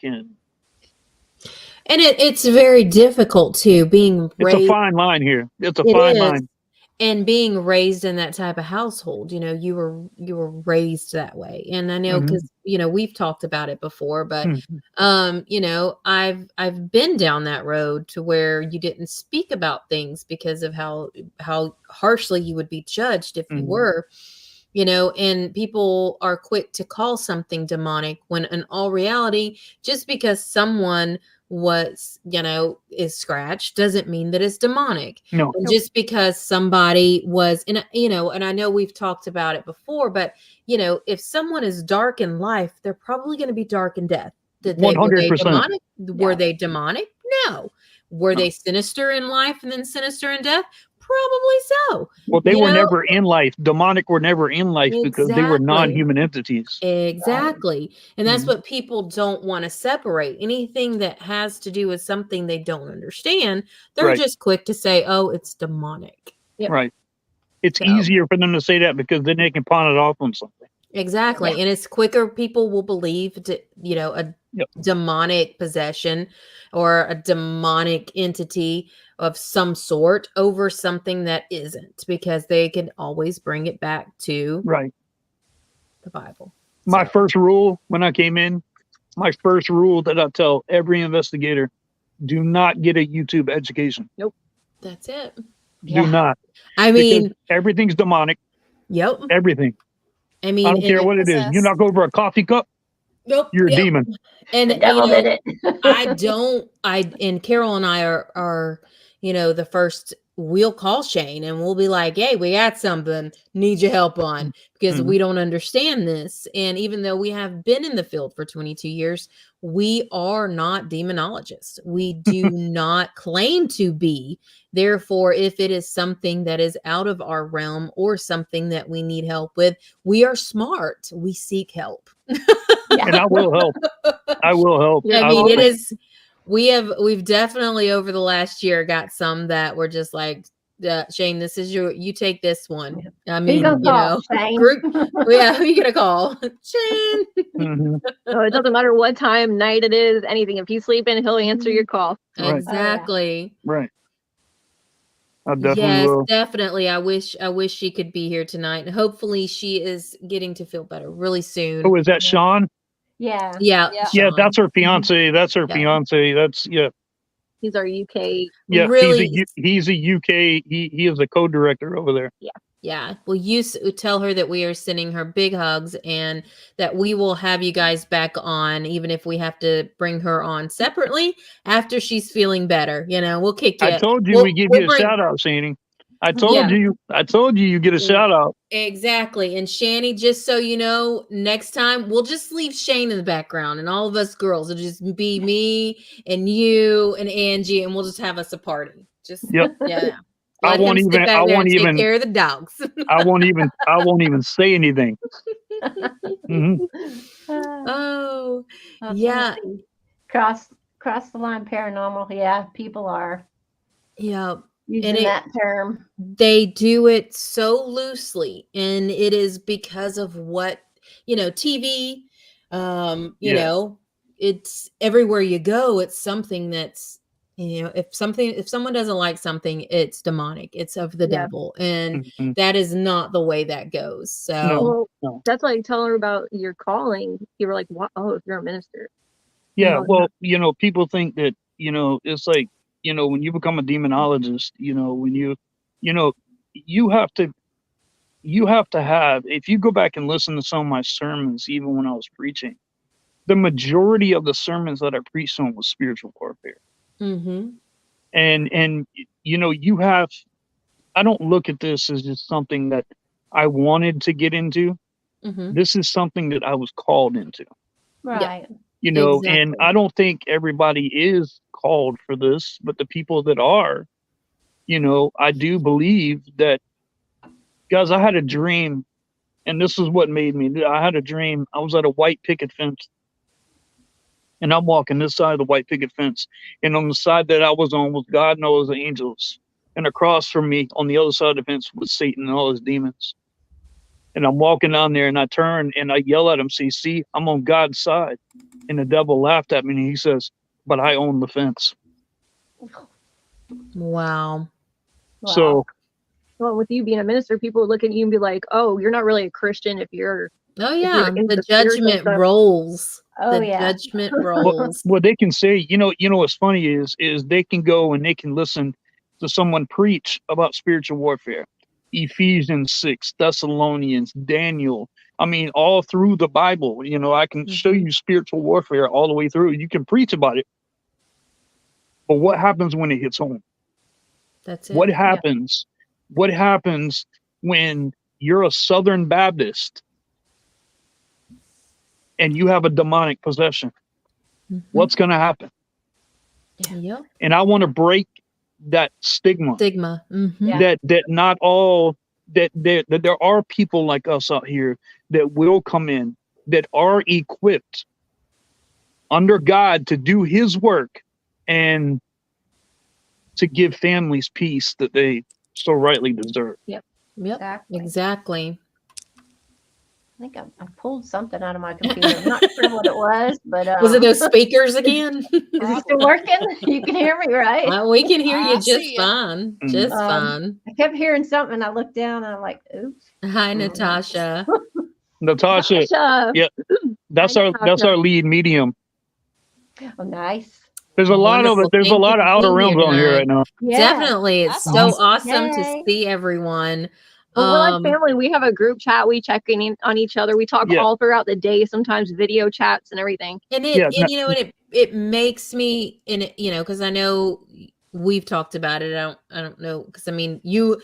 [SPEAKER 1] And it's very difficult too, being
[SPEAKER 3] It's a
[SPEAKER 1] raised.
[SPEAKER 3] fine line here. It's a
[SPEAKER 1] It
[SPEAKER 3] fine
[SPEAKER 1] is.
[SPEAKER 3] line.
[SPEAKER 1] And being raised in that type of household, you were raised that way. And I know,
[SPEAKER 3] Mhm.
[SPEAKER 1] because we've talked about it before, but
[SPEAKER 3] Mhm.
[SPEAKER 1] I've been down that road to where you didn't speak about things because of how harshly you would be judged if you
[SPEAKER 3] Mhm.
[SPEAKER 1] were, and people are quick to call something demonic, when in all reality, just because someone was, is scratched doesn't mean that it's demonic.
[SPEAKER 3] No.
[SPEAKER 1] And just because somebody was and I know we've talked about it before, but if someone is dark in life, they're probably going to be dark in death. Were they
[SPEAKER 3] 100%.
[SPEAKER 1] demonic? Were they demonic? No. Were they sinister in life and then sinister in death? Probably so.
[SPEAKER 3] Well, they
[SPEAKER 1] You
[SPEAKER 3] were
[SPEAKER 1] know?
[SPEAKER 3] never in life. Demonic were never in life because they were
[SPEAKER 1] Exactly.
[SPEAKER 3] non-human entities.
[SPEAKER 1] Exactly. And that's
[SPEAKER 3] Mhm.
[SPEAKER 1] what people don't want to separate. Anything that has to do with something they don't understand, they're
[SPEAKER 3] Right.
[SPEAKER 1] just quick to say, oh, it's demonic.
[SPEAKER 4] Yep.
[SPEAKER 3] Right. It's
[SPEAKER 1] So-
[SPEAKER 3] easier for them to say that because then they can pawn it off on something.
[SPEAKER 1] Exactly. And it's quicker. People will believe, a
[SPEAKER 3] Yep.
[SPEAKER 1] demonic possession or a demonic entity of some sort over something that isn't, because they can always bring it back to
[SPEAKER 3] Right.
[SPEAKER 1] the Bible.
[SPEAKER 3] My
[SPEAKER 1] So,
[SPEAKER 3] first rule when I came in, my first rule that I tell every investigator, do not get a YouTube education.
[SPEAKER 1] that's it.
[SPEAKER 3] Do not.
[SPEAKER 1] I mean,
[SPEAKER 3] Because everything's demonic.
[SPEAKER 1] yep.
[SPEAKER 3] Everything.
[SPEAKER 1] I mean,
[SPEAKER 3] I don't care what it is. You knock over a coffee cup,
[SPEAKER 1] Nope.
[SPEAKER 3] you're a
[SPEAKER 1] Yep.
[SPEAKER 3] demon.
[SPEAKER 1] And
[SPEAKER 2] The devil did it.
[SPEAKER 1] and Carol and I are, the first, we'll call Shane and we'll be like, hey, we got something, need your help on, because
[SPEAKER 3] Mhm.
[SPEAKER 1] we don't understand this. And even though we have been in the field for 22 years, we are not demonologists. We do not claim to be. Therefore, if it is something that is out of our realm or something that we need help with, we are smart. We seek help.
[SPEAKER 3] And I will help. I will help.
[SPEAKER 4] Yeah,
[SPEAKER 1] I
[SPEAKER 3] I
[SPEAKER 1] mean,
[SPEAKER 3] will
[SPEAKER 1] it
[SPEAKER 3] help.
[SPEAKER 1] is. We've definitely over the last year got some that were just like, Shane, this is you take this one. I
[SPEAKER 2] Who you
[SPEAKER 1] mean,
[SPEAKER 2] gonna call? Shane?
[SPEAKER 1] group. Yeah, who you gonna call? Shane.
[SPEAKER 3] Mhm.
[SPEAKER 4] So it doesn't matter what time, night it is, anything. If he's sleeping, he'll answer your call.
[SPEAKER 3] Right.
[SPEAKER 1] Exactly.
[SPEAKER 3] Right. I definitely
[SPEAKER 1] Yes,
[SPEAKER 3] will.
[SPEAKER 1] definitely. I wish she could be here tonight. Hopefully, she is getting to feel better really soon.
[SPEAKER 3] Oh, is that Sean?
[SPEAKER 2] Yeah.
[SPEAKER 1] Yeah,
[SPEAKER 4] Yeah.
[SPEAKER 3] Yeah,
[SPEAKER 1] Sean.
[SPEAKER 3] that's her fiance. That's her
[SPEAKER 1] Yeah.
[SPEAKER 3] fiance. That's
[SPEAKER 4] He's our UK.
[SPEAKER 3] yeah.
[SPEAKER 1] Really.
[SPEAKER 3] He's a UK. He is a co-director over there.
[SPEAKER 1] Yeah. Well, tell her that we are sending her big hugs and that we will have you guys back on, even if we have to bring her on separately after she's feeling better. We'll kick you.
[SPEAKER 3] I told you
[SPEAKER 1] We'll-
[SPEAKER 3] we give
[SPEAKER 1] we'll
[SPEAKER 3] you a
[SPEAKER 1] bring-
[SPEAKER 3] shout out, Shani. I told
[SPEAKER 1] Yeah.
[SPEAKER 3] you. I told you get a shout out.
[SPEAKER 1] Exactly. And Shani, just so you know, next time we'll just leave Shane in the background and all of us girls. It'll just be me and you and Angie, and we'll just have us a party. Just
[SPEAKER 3] Yep.
[SPEAKER 1] yeah.
[SPEAKER 3] I
[SPEAKER 1] Let him
[SPEAKER 3] won't
[SPEAKER 1] sit
[SPEAKER 3] even.
[SPEAKER 1] back
[SPEAKER 3] I
[SPEAKER 1] there
[SPEAKER 3] won't
[SPEAKER 1] and take
[SPEAKER 3] even.
[SPEAKER 1] care of the dogs.
[SPEAKER 3] I won't even. I won't even say anything. Mhm.
[SPEAKER 1] Oh,
[SPEAKER 2] That's
[SPEAKER 1] yeah.
[SPEAKER 2] funny. Cross the line paranormal. Yeah, people are
[SPEAKER 1] Yeah.
[SPEAKER 2] using that term.
[SPEAKER 1] They do it so loosely, and it is because of what, TV,
[SPEAKER 3] Yeah.
[SPEAKER 1] it's everywhere you go. It's something that's, if someone doesn't like something, it's demonic, it's of the
[SPEAKER 4] Yeah.
[SPEAKER 1] devil, and
[SPEAKER 3] Mhm.
[SPEAKER 1] that is not the way that goes. So
[SPEAKER 3] No.
[SPEAKER 4] Well,
[SPEAKER 3] No.
[SPEAKER 4] that's why I tell her about your calling. You were like, "What? Oh, if you're a minister."
[SPEAKER 3] Yeah.
[SPEAKER 4] No,
[SPEAKER 3] Well, people think that it's like when you become a demonologist, when you have to have, if you go back and listen to some of my sermons, even when I was preaching, the majority of the sermons that I preached on was spiritual warfare.
[SPEAKER 1] mhm.
[SPEAKER 3] And you have, I don't look at this as just something that I wanted to get into.
[SPEAKER 1] Mhm.
[SPEAKER 3] This is something that I was called into,
[SPEAKER 2] Right.
[SPEAKER 3] and
[SPEAKER 1] Exactly.
[SPEAKER 3] I don't think everybody is called for this, but the people that are, I do believe that, guys, I had a dream, and this is what made me. I had a dream. I was at a white picket fence, and I'm walking this side of the white picket fence, and on the side that I was on was God and all his angels, and across from me on the other side of the fence was Satan and all his demons. And I'm walking down there, and I turn and I yell at him, see, I'm on God's side. And the devil laughed at me, and he says, but I own the fence.
[SPEAKER 1] Wow.
[SPEAKER 2] Wow.
[SPEAKER 3] So
[SPEAKER 4] Well, with you being a minister, people would look at you and be like, "Oh, you're not really a Christian if you're."
[SPEAKER 1] Oh
[SPEAKER 4] you're
[SPEAKER 1] yeah,
[SPEAKER 4] into
[SPEAKER 1] the
[SPEAKER 4] spiritual
[SPEAKER 1] judgment
[SPEAKER 4] stuff.
[SPEAKER 1] rolls.
[SPEAKER 2] Oh,
[SPEAKER 1] The
[SPEAKER 2] yeah.
[SPEAKER 1] judgment
[SPEAKER 3] Well,
[SPEAKER 1] rolls.
[SPEAKER 3] what they can say, what's funny is they can go and they can listen to someone preach about spiritual warfare. Ephesians 6, Thessalonians, Daniel. I mean, all through the Bible, I can show
[SPEAKER 1] Mhm.
[SPEAKER 3] you spiritual warfare all the way through. You can preach about it. But what happens when it hits home?
[SPEAKER 1] That's it.
[SPEAKER 3] What happens? What happens when you're a Southern Baptist and you have a demonic possession?
[SPEAKER 1] Mhm.
[SPEAKER 3] What's going to happen?
[SPEAKER 1] Yep.
[SPEAKER 3] And I want to break that stigma.
[SPEAKER 1] Mm-hmm.
[SPEAKER 2] Yeah.
[SPEAKER 3] That not all that there are people like us out here that will come in that are equipped under God to do His work and to give families peace that they so rightly deserve.
[SPEAKER 1] Yep.
[SPEAKER 2] Exactly.
[SPEAKER 1] Exactly.
[SPEAKER 2] I think I pulled something out of my computer. I'm not sure what it was, but
[SPEAKER 1] Was it those speakers again?
[SPEAKER 2] is it still working? You can hear me, right?
[SPEAKER 1] We can hear you
[SPEAKER 5] I
[SPEAKER 1] just
[SPEAKER 5] see ya.
[SPEAKER 1] fine.
[SPEAKER 3] Mhm.
[SPEAKER 1] Just fine.
[SPEAKER 2] I kept hearing something. And I looked down and I'm like, oops.
[SPEAKER 1] Hi, Natasha.
[SPEAKER 3] Natasha,
[SPEAKER 4] Tasha.
[SPEAKER 3] yeah, that's
[SPEAKER 4] Hi,
[SPEAKER 3] our
[SPEAKER 4] Natasha.
[SPEAKER 3] lead medium.
[SPEAKER 2] Oh, nice.
[SPEAKER 3] There's a lot of
[SPEAKER 1] Wonderful.
[SPEAKER 3] it. There's a
[SPEAKER 1] Thank
[SPEAKER 3] lot
[SPEAKER 1] you
[SPEAKER 3] of
[SPEAKER 1] for
[SPEAKER 3] Outer
[SPEAKER 1] being
[SPEAKER 3] Realms on here
[SPEAKER 1] tonight.
[SPEAKER 3] right now.
[SPEAKER 2] Yeah.
[SPEAKER 1] Definitely. It's
[SPEAKER 5] That's
[SPEAKER 1] so
[SPEAKER 5] awesome.
[SPEAKER 1] awesome to
[SPEAKER 2] Yay.
[SPEAKER 1] see everyone.
[SPEAKER 4] Well, we're like family. We have a group chat. We check in on each other. We talk
[SPEAKER 3] Yeah.
[SPEAKER 4] all throughout the day, sometimes video chats and everything.
[SPEAKER 1] And
[SPEAKER 3] Yeah,
[SPEAKER 1] it makes me, and it, because I know we've talked about it. I don't know, because I mean, you,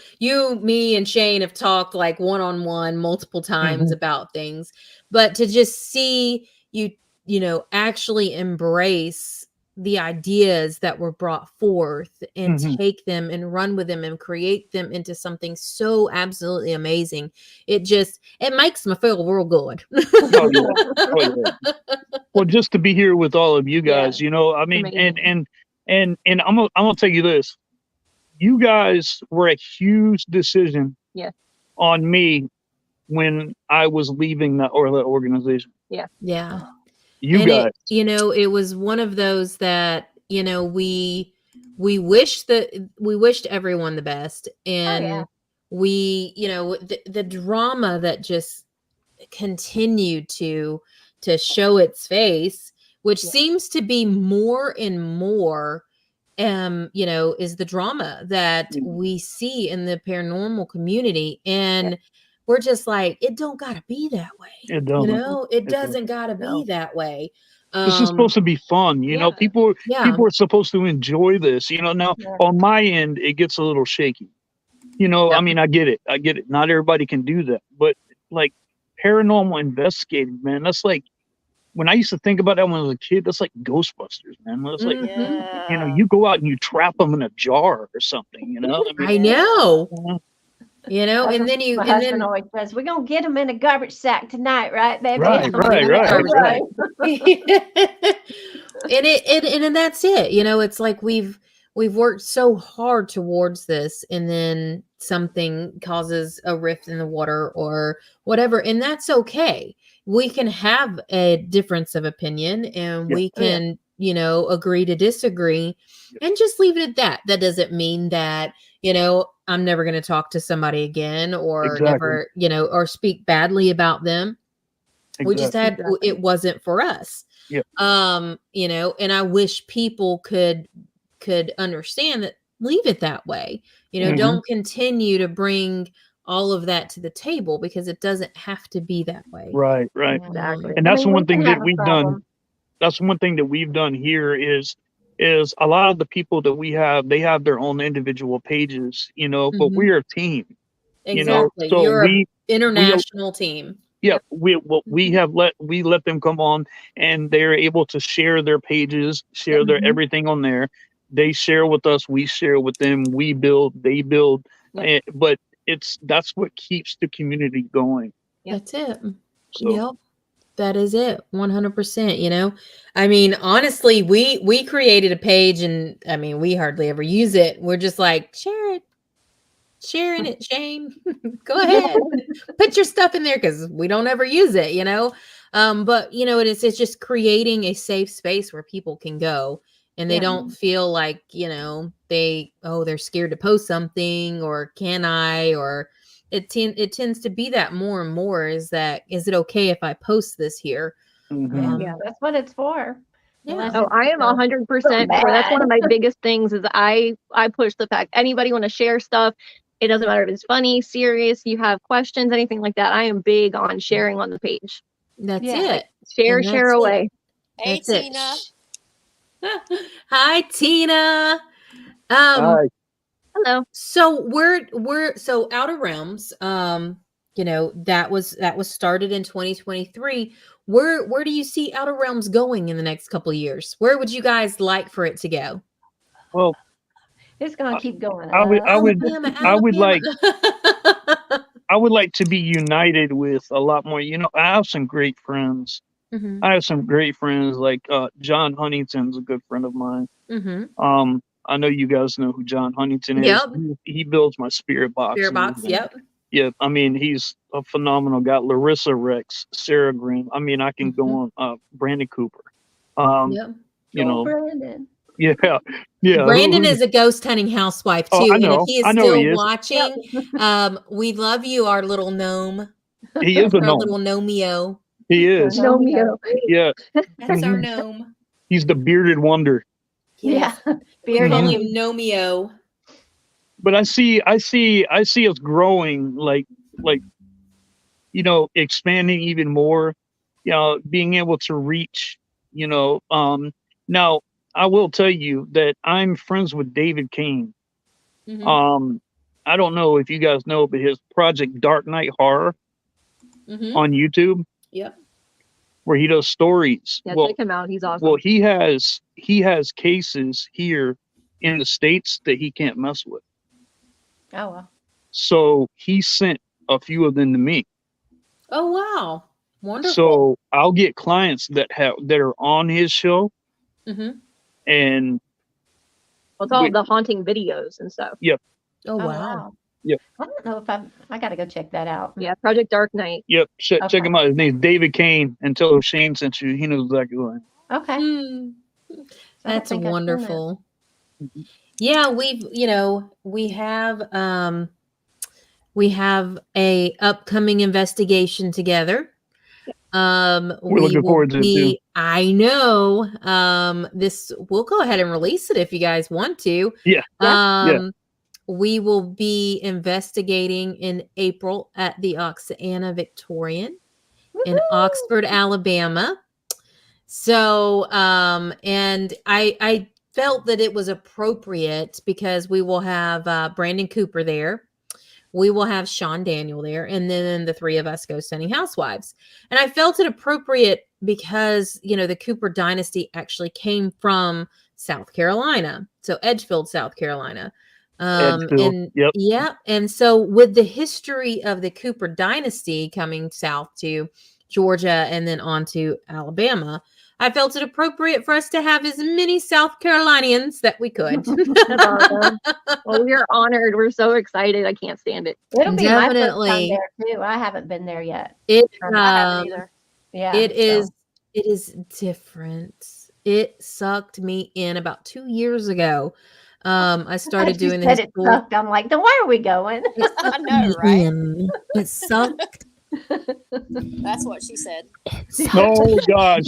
[SPEAKER 1] me, and Shane have talked like one-on-one multiple times about things, but to just see you, actually embrace the ideas that were brought forth and take them and run with them and create them into something so absolutely amazing. It makes me feel real good.
[SPEAKER 3] Oh, yeah. Oh, yeah. Well, just to be here with all of you guys, I mean,
[SPEAKER 4] Amazing.
[SPEAKER 3] and I'm gonna tell you this: you guys were a huge decision,
[SPEAKER 4] Yeah.
[SPEAKER 3] on me when I was leaving that organization.
[SPEAKER 1] Yeah.
[SPEAKER 3] You
[SPEAKER 1] And
[SPEAKER 3] guys,
[SPEAKER 1] it was one of those that, we wished everyone the best. And
[SPEAKER 2] yeah.
[SPEAKER 1] we, the drama that just continued to show its face, which seems to be more and more, is the drama that we see in the paranormal community. And we're just like, it don't gotta be that way.
[SPEAKER 3] it don't.
[SPEAKER 1] It doesn't gotta be that way.
[SPEAKER 3] This is supposed to be fun,
[SPEAKER 2] yeah.
[SPEAKER 3] People
[SPEAKER 1] Yeah.
[SPEAKER 3] are supposed to enjoy this. Now
[SPEAKER 2] Yeah.
[SPEAKER 3] on my end, it gets a little shaky. I mean, I get it. Not everybody can do that, but like paranormal investigating, man, that's like when I used to think about that when I was a kid. That's like Ghostbusters, man. It's like
[SPEAKER 5] Yeah.
[SPEAKER 3] you go out and you trap them in a jar or something.
[SPEAKER 1] I know. And then
[SPEAKER 2] My husband always says, we're going to get them in a garbage sack tonight, right, baby?
[SPEAKER 3] Right.
[SPEAKER 1] And that's it. It's like we've worked so hard towards this, and then something causes a rift in the water or whatever, and that's okay. We can have a difference of opinion, and we can, agree to disagree, and just leave it at that. That doesn't mean that, I'm never going to talk to somebody again, or never, or speak badly about them. We just had, it wasn't for us.
[SPEAKER 3] Yeah.
[SPEAKER 1] And I wish people could understand that, leave it that way. Don't continue to bring all of that to the table, because it doesn't have to be that way.
[SPEAKER 3] Right.
[SPEAKER 4] Exactly.
[SPEAKER 3] And that's
[SPEAKER 2] we
[SPEAKER 3] one thing
[SPEAKER 2] can
[SPEAKER 3] that
[SPEAKER 2] have a
[SPEAKER 3] we've
[SPEAKER 2] problem.
[SPEAKER 3] done. That's one thing that we've done here is a lot of the people that we have, they have their own individual pages, but we're a team.
[SPEAKER 1] Exactly.
[SPEAKER 3] So
[SPEAKER 1] You're an international team.
[SPEAKER 3] Yeah, we let them come on, and they're able to share their pages, share their everything on there. They share with us, we share with them, we build, they build. But that's what keeps the community going.
[SPEAKER 1] That's it.
[SPEAKER 3] So.
[SPEAKER 1] Yep. That is it. 100%. I mean, honestly, we created a page, and I mean, we hardly ever use it. We're just like, sharing it, Shane. Go ahead. Put your stuff in there, because we don't ever use it, but it's just creating a safe space where people can go, and they don't feel like, they're scared to post something, or can I, or it tends to be that more and more, is it okay if I post this here?
[SPEAKER 2] Yeah, that's what it's for.
[SPEAKER 1] Yeah.
[SPEAKER 4] Oh, I am 100% for. That's one of my biggest things is I push the fact anybody want to share stuff. It doesn't matter if it's funny, serious, you have questions, anything like that. I am big on sharing on the page.
[SPEAKER 1] That's it.
[SPEAKER 4] Share away.
[SPEAKER 5] Hey,
[SPEAKER 1] That's
[SPEAKER 5] Tina.
[SPEAKER 1] Hi, Tina.
[SPEAKER 3] Hi.
[SPEAKER 4] Hello.
[SPEAKER 1] So we're Outer Realms. That was started in 2023. Where do you see Outer Realms going in the next couple of years? Where would you guys like for it to go?
[SPEAKER 3] Well,
[SPEAKER 2] It's gonna keep going.
[SPEAKER 3] I would
[SPEAKER 1] Alabama,
[SPEAKER 3] I would like
[SPEAKER 1] Alabama.
[SPEAKER 3] I would like to be united with a lot more. You know, I have some great friends.
[SPEAKER 1] Mm-hmm.
[SPEAKER 3] I have some great friends like John Huntington's a good friend of mine.
[SPEAKER 1] Mm-hmm.
[SPEAKER 3] I know you guys know who John Huntington is.
[SPEAKER 1] Yep.
[SPEAKER 3] He builds my spirit boxes.
[SPEAKER 1] Spirit box. Yep.
[SPEAKER 3] Yeah, I mean he's a phenomenal guy. Larissa Rex, Sarah Graham. I mean I can go on. Brandon Cooper.
[SPEAKER 1] Yep.
[SPEAKER 3] You know.
[SPEAKER 2] Brandon.
[SPEAKER 3] Yeah. Yeah.
[SPEAKER 1] Brandon is a ghost hunting housewife too,
[SPEAKER 3] Oh, I
[SPEAKER 1] and if
[SPEAKER 3] know.
[SPEAKER 1] he is
[SPEAKER 3] I know he
[SPEAKER 1] still
[SPEAKER 3] is.
[SPEAKER 1] watching, we love you, our little gnome.
[SPEAKER 3] He is a
[SPEAKER 1] Our
[SPEAKER 3] gnome.
[SPEAKER 1] little gnomeo.
[SPEAKER 3] He is.
[SPEAKER 4] Nomeo.
[SPEAKER 3] Yeah.
[SPEAKER 1] That's our gnome.
[SPEAKER 3] He's the bearded wonder.
[SPEAKER 2] Yeah.
[SPEAKER 1] We call
[SPEAKER 2] Bearded.
[SPEAKER 1] him Nomeo.
[SPEAKER 3] But I see us growing, like you know, expanding even more, you know, being able to reach, you know, now I will tell you that I'm friends with David Kane.
[SPEAKER 1] Mhm.
[SPEAKER 3] I don't know if you guys know, but his project Dark Night Horror
[SPEAKER 1] Mhm.
[SPEAKER 3] on YouTube,
[SPEAKER 1] Yep.
[SPEAKER 3] where he does stories.
[SPEAKER 4] Yeah,
[SPEAKER 3] Well,
[SPEAKER 4] check him out. He's awesome.
[SPEAKER 3] well, he has cases here in the States that he can't mess with.
[SPEAKER 2] Oh well.
[SPEAKER 3] So he sent a few of them to me.
[SPEAKER 1] Oh wow. Wonderful.
[SPEAKER 3] So I'll get clients that are on his show,
[SPEAKER 1] Mhm.
[SPEAKER 3] and
[SPEAKER 4] Well, it's all the haunting videos and stuff.
[SPEAKER 1] Oh
[SPEAKER 2] Oh
[SPEAKER 1] wow.
[SPEAKER 2] wow.
[SPEAKER 3] Yep.
[SPEAKER 2] I don't know if I gotta go check that out.
[SPEAKER 4] Yeah, Project Dark Knight.
[SPEAKER 3] yep, check
[SPEAKER 2] Okay.
[SPEAKER 3] him out. His name's David Kane. And tell him Shane sent you. He knows exactly who I am.
[SPEAKER 2] Okay.
[SPEAKER 1] Hmm.
[SPEAKER 2] So I don't
[SPEAKER 1] That's
[SPEAKER 2] think I've seen that.
[SPEAKER 1] wonderful. Yeah, we have a upcoming investigation together.
[SPEAKER 3] We're
[SPEAKER 1] We
[SPEAKER 3] looking
[SPEAKER 1] will
[SPEAKER 3] forward to it too.
[SPEAKER 1] be, I know. We'll go ahead and release it if you guys want to.
[SPEAKER 3] Yeah.
[SPEAKER 1] We will be investigating in April at the Oxana Victorian in
[SPEAKER 2] Woohoo!
[SPEAKER 1] Oxford, Alabama. So, and I felt that it was appropriate because we will have Brandon Cooper there. We will have Sean Daniel there, and then the three of us Ghost Hunting Housewives. And I felt it appropriate because, you know, the Cooper dynasty actually came from South Carolina. So Edgefield, South Carolina.
[SPEAKER 3] Edgefield,
[SPEAKER 1] And
[SPEAKER 3] yep.
[SPEAKER 1] yeah. And so with the history of the Cooper dynasty coming south to Georgia and then on to Alabama, I felt it appropriate for us to have as many South Carolinians that we could.
[SPEAKER 4] That's awesome. Well, we are honored. We're so excited. I can't stand it.
[SPEAKER 2] It'll be my first
[SPEAKER 1] Definitely.
[SPEAKER 2] time there too. I haven't been there yet.
[SPEAKER 1] It
[SPEAKER 2] I haven't either. Yeah.
[SPEAKER 1] it
[SPEAKER 2] so.
[SPEAKER 1] is different. It sucked me in about 2 years ago. I started
[SPEAKER 2] As you
[SPEAKER 1] doing
[SPEAKER 2] said
[SPEAKER 1] the
[SPEAKER 2] it sucked. I'm like, then why are we going?
[SPEAKER 5] I know, right?
[SPEAKER 1] It sucked.
[SPEAKER 5] That's what she said.
[SPEAKER 3] Oh gosh,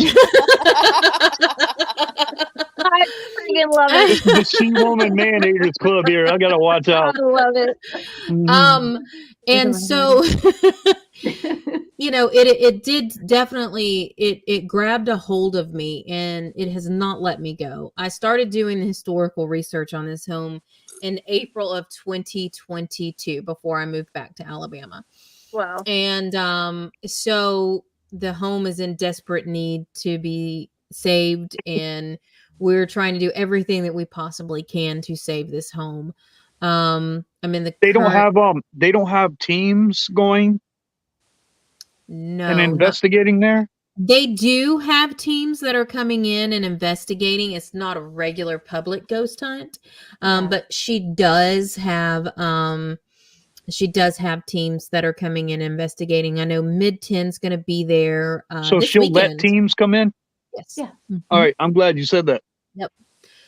[SPEAKER 4] I freaking love
[SPEAKER 3] this
[SPEAKER 4] it.
[SPEAKER 3] is the She Woman Man Haters Club here. I gotta watch
[SPEAKER 4] I
[SPEAKER 3] out.
[SPEAKER 4] love it.
[SPEAKER 1] And so you know, it did definitely it grabbed a hold of me and it has not let me go. I started doing the historical research on this home in April of 2022 before I moved back to Alabama.
[SPEAKER 4] Wow.
[SPEAKER 1] And so the home is in desperate need to be saved, and we're trying to do everything that we possibly can to save this home. I mean,
[SPEAKER 3] They don't have teams going
[SPEAKER 1] no,
[SPEAKER 3] and investigating there.
[SPEAKER 1] they do have teams that are coming in and investigating. It's not a regular public ghost hunt,
[SPEAKER 2] Yeah.
[SPEAKER 1] but she does have teams that are coming in investigating. I know Mid-10's going to be there.
[SPEAKER 3] So
[SPEAKER 1] this
[SPEAKER 3] she'll let
[SPEAKER 1] weekend.
[SPEAKER 3] teams come in.
[SPEAKER 1] Yes.
[SPEAKER 2] Yeah.
[SPEAKER 1] Mhm.
[SPEAKER 3] All right, I'm glad you said that.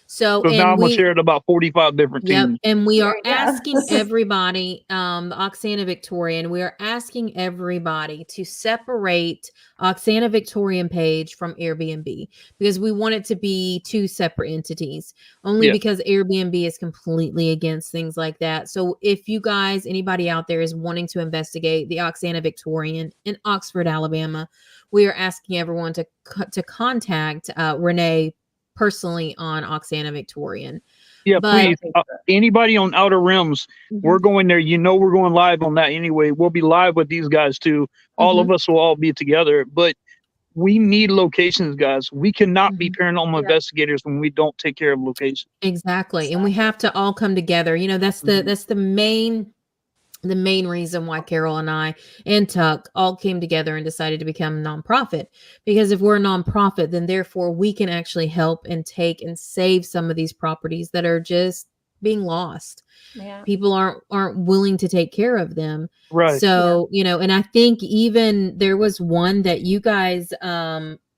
[SPEAKER 1] So
[SPEAKER 3] Because now I'm
[SPEAKER 1] and
[SPEAKER 3] gonna
[SPEAKER 1] we
[SPEAKER 3] share it about 45 different
[SPEAKER 1] Yep,
[SPEAKER 3] teams.
[SPEAKER 1] and we are
[SPEAKER 2] There you go.
[SPEAKER 1] asking everybody, the Oxana Victorian, we are asking everybody to separate Oxana Victorian page from Airbnb because we want it to be two separate entities, only
[SPEAKER 3] Yeah.
[SPEAKER 1] because Airbnb is completely against things like that. So if you guys, anybody out there is wanting to investigate the Oxana Victorian in Oxford, Alabama, we are asking everyone to contact Renee personally on Oxana Victorian.
[SPEAKER 3] Yeah,
[SPEAKER 1] But-
[SPEAKER 3] please. Anybody on Outer Realms, we're going there. You know, we're going live on that anyway. We'll be live with these guys too. All of us will all be together. But we need locations, guys. We cannot be paranormal
[SPEAKER 4] Yeah.
[SPEAKER 3] investigators when we don't take care of locations.
[SPEAKER 1] Exactly. And we have to all come together. You know, that's the main reason why Carol and I and Tuck all came together and decided to become a nonprofit. Because if we're a nonprofit, then therefore we can actually help and take and save some of these properties that are just being lost.
[SPEAKER 2] Yeah.
[SPEAKER 1] People aren't willing to take care of them.
[SPEAKER 3] Right.
[SPEAKER 1] So, you know, and I think even there was one that you guys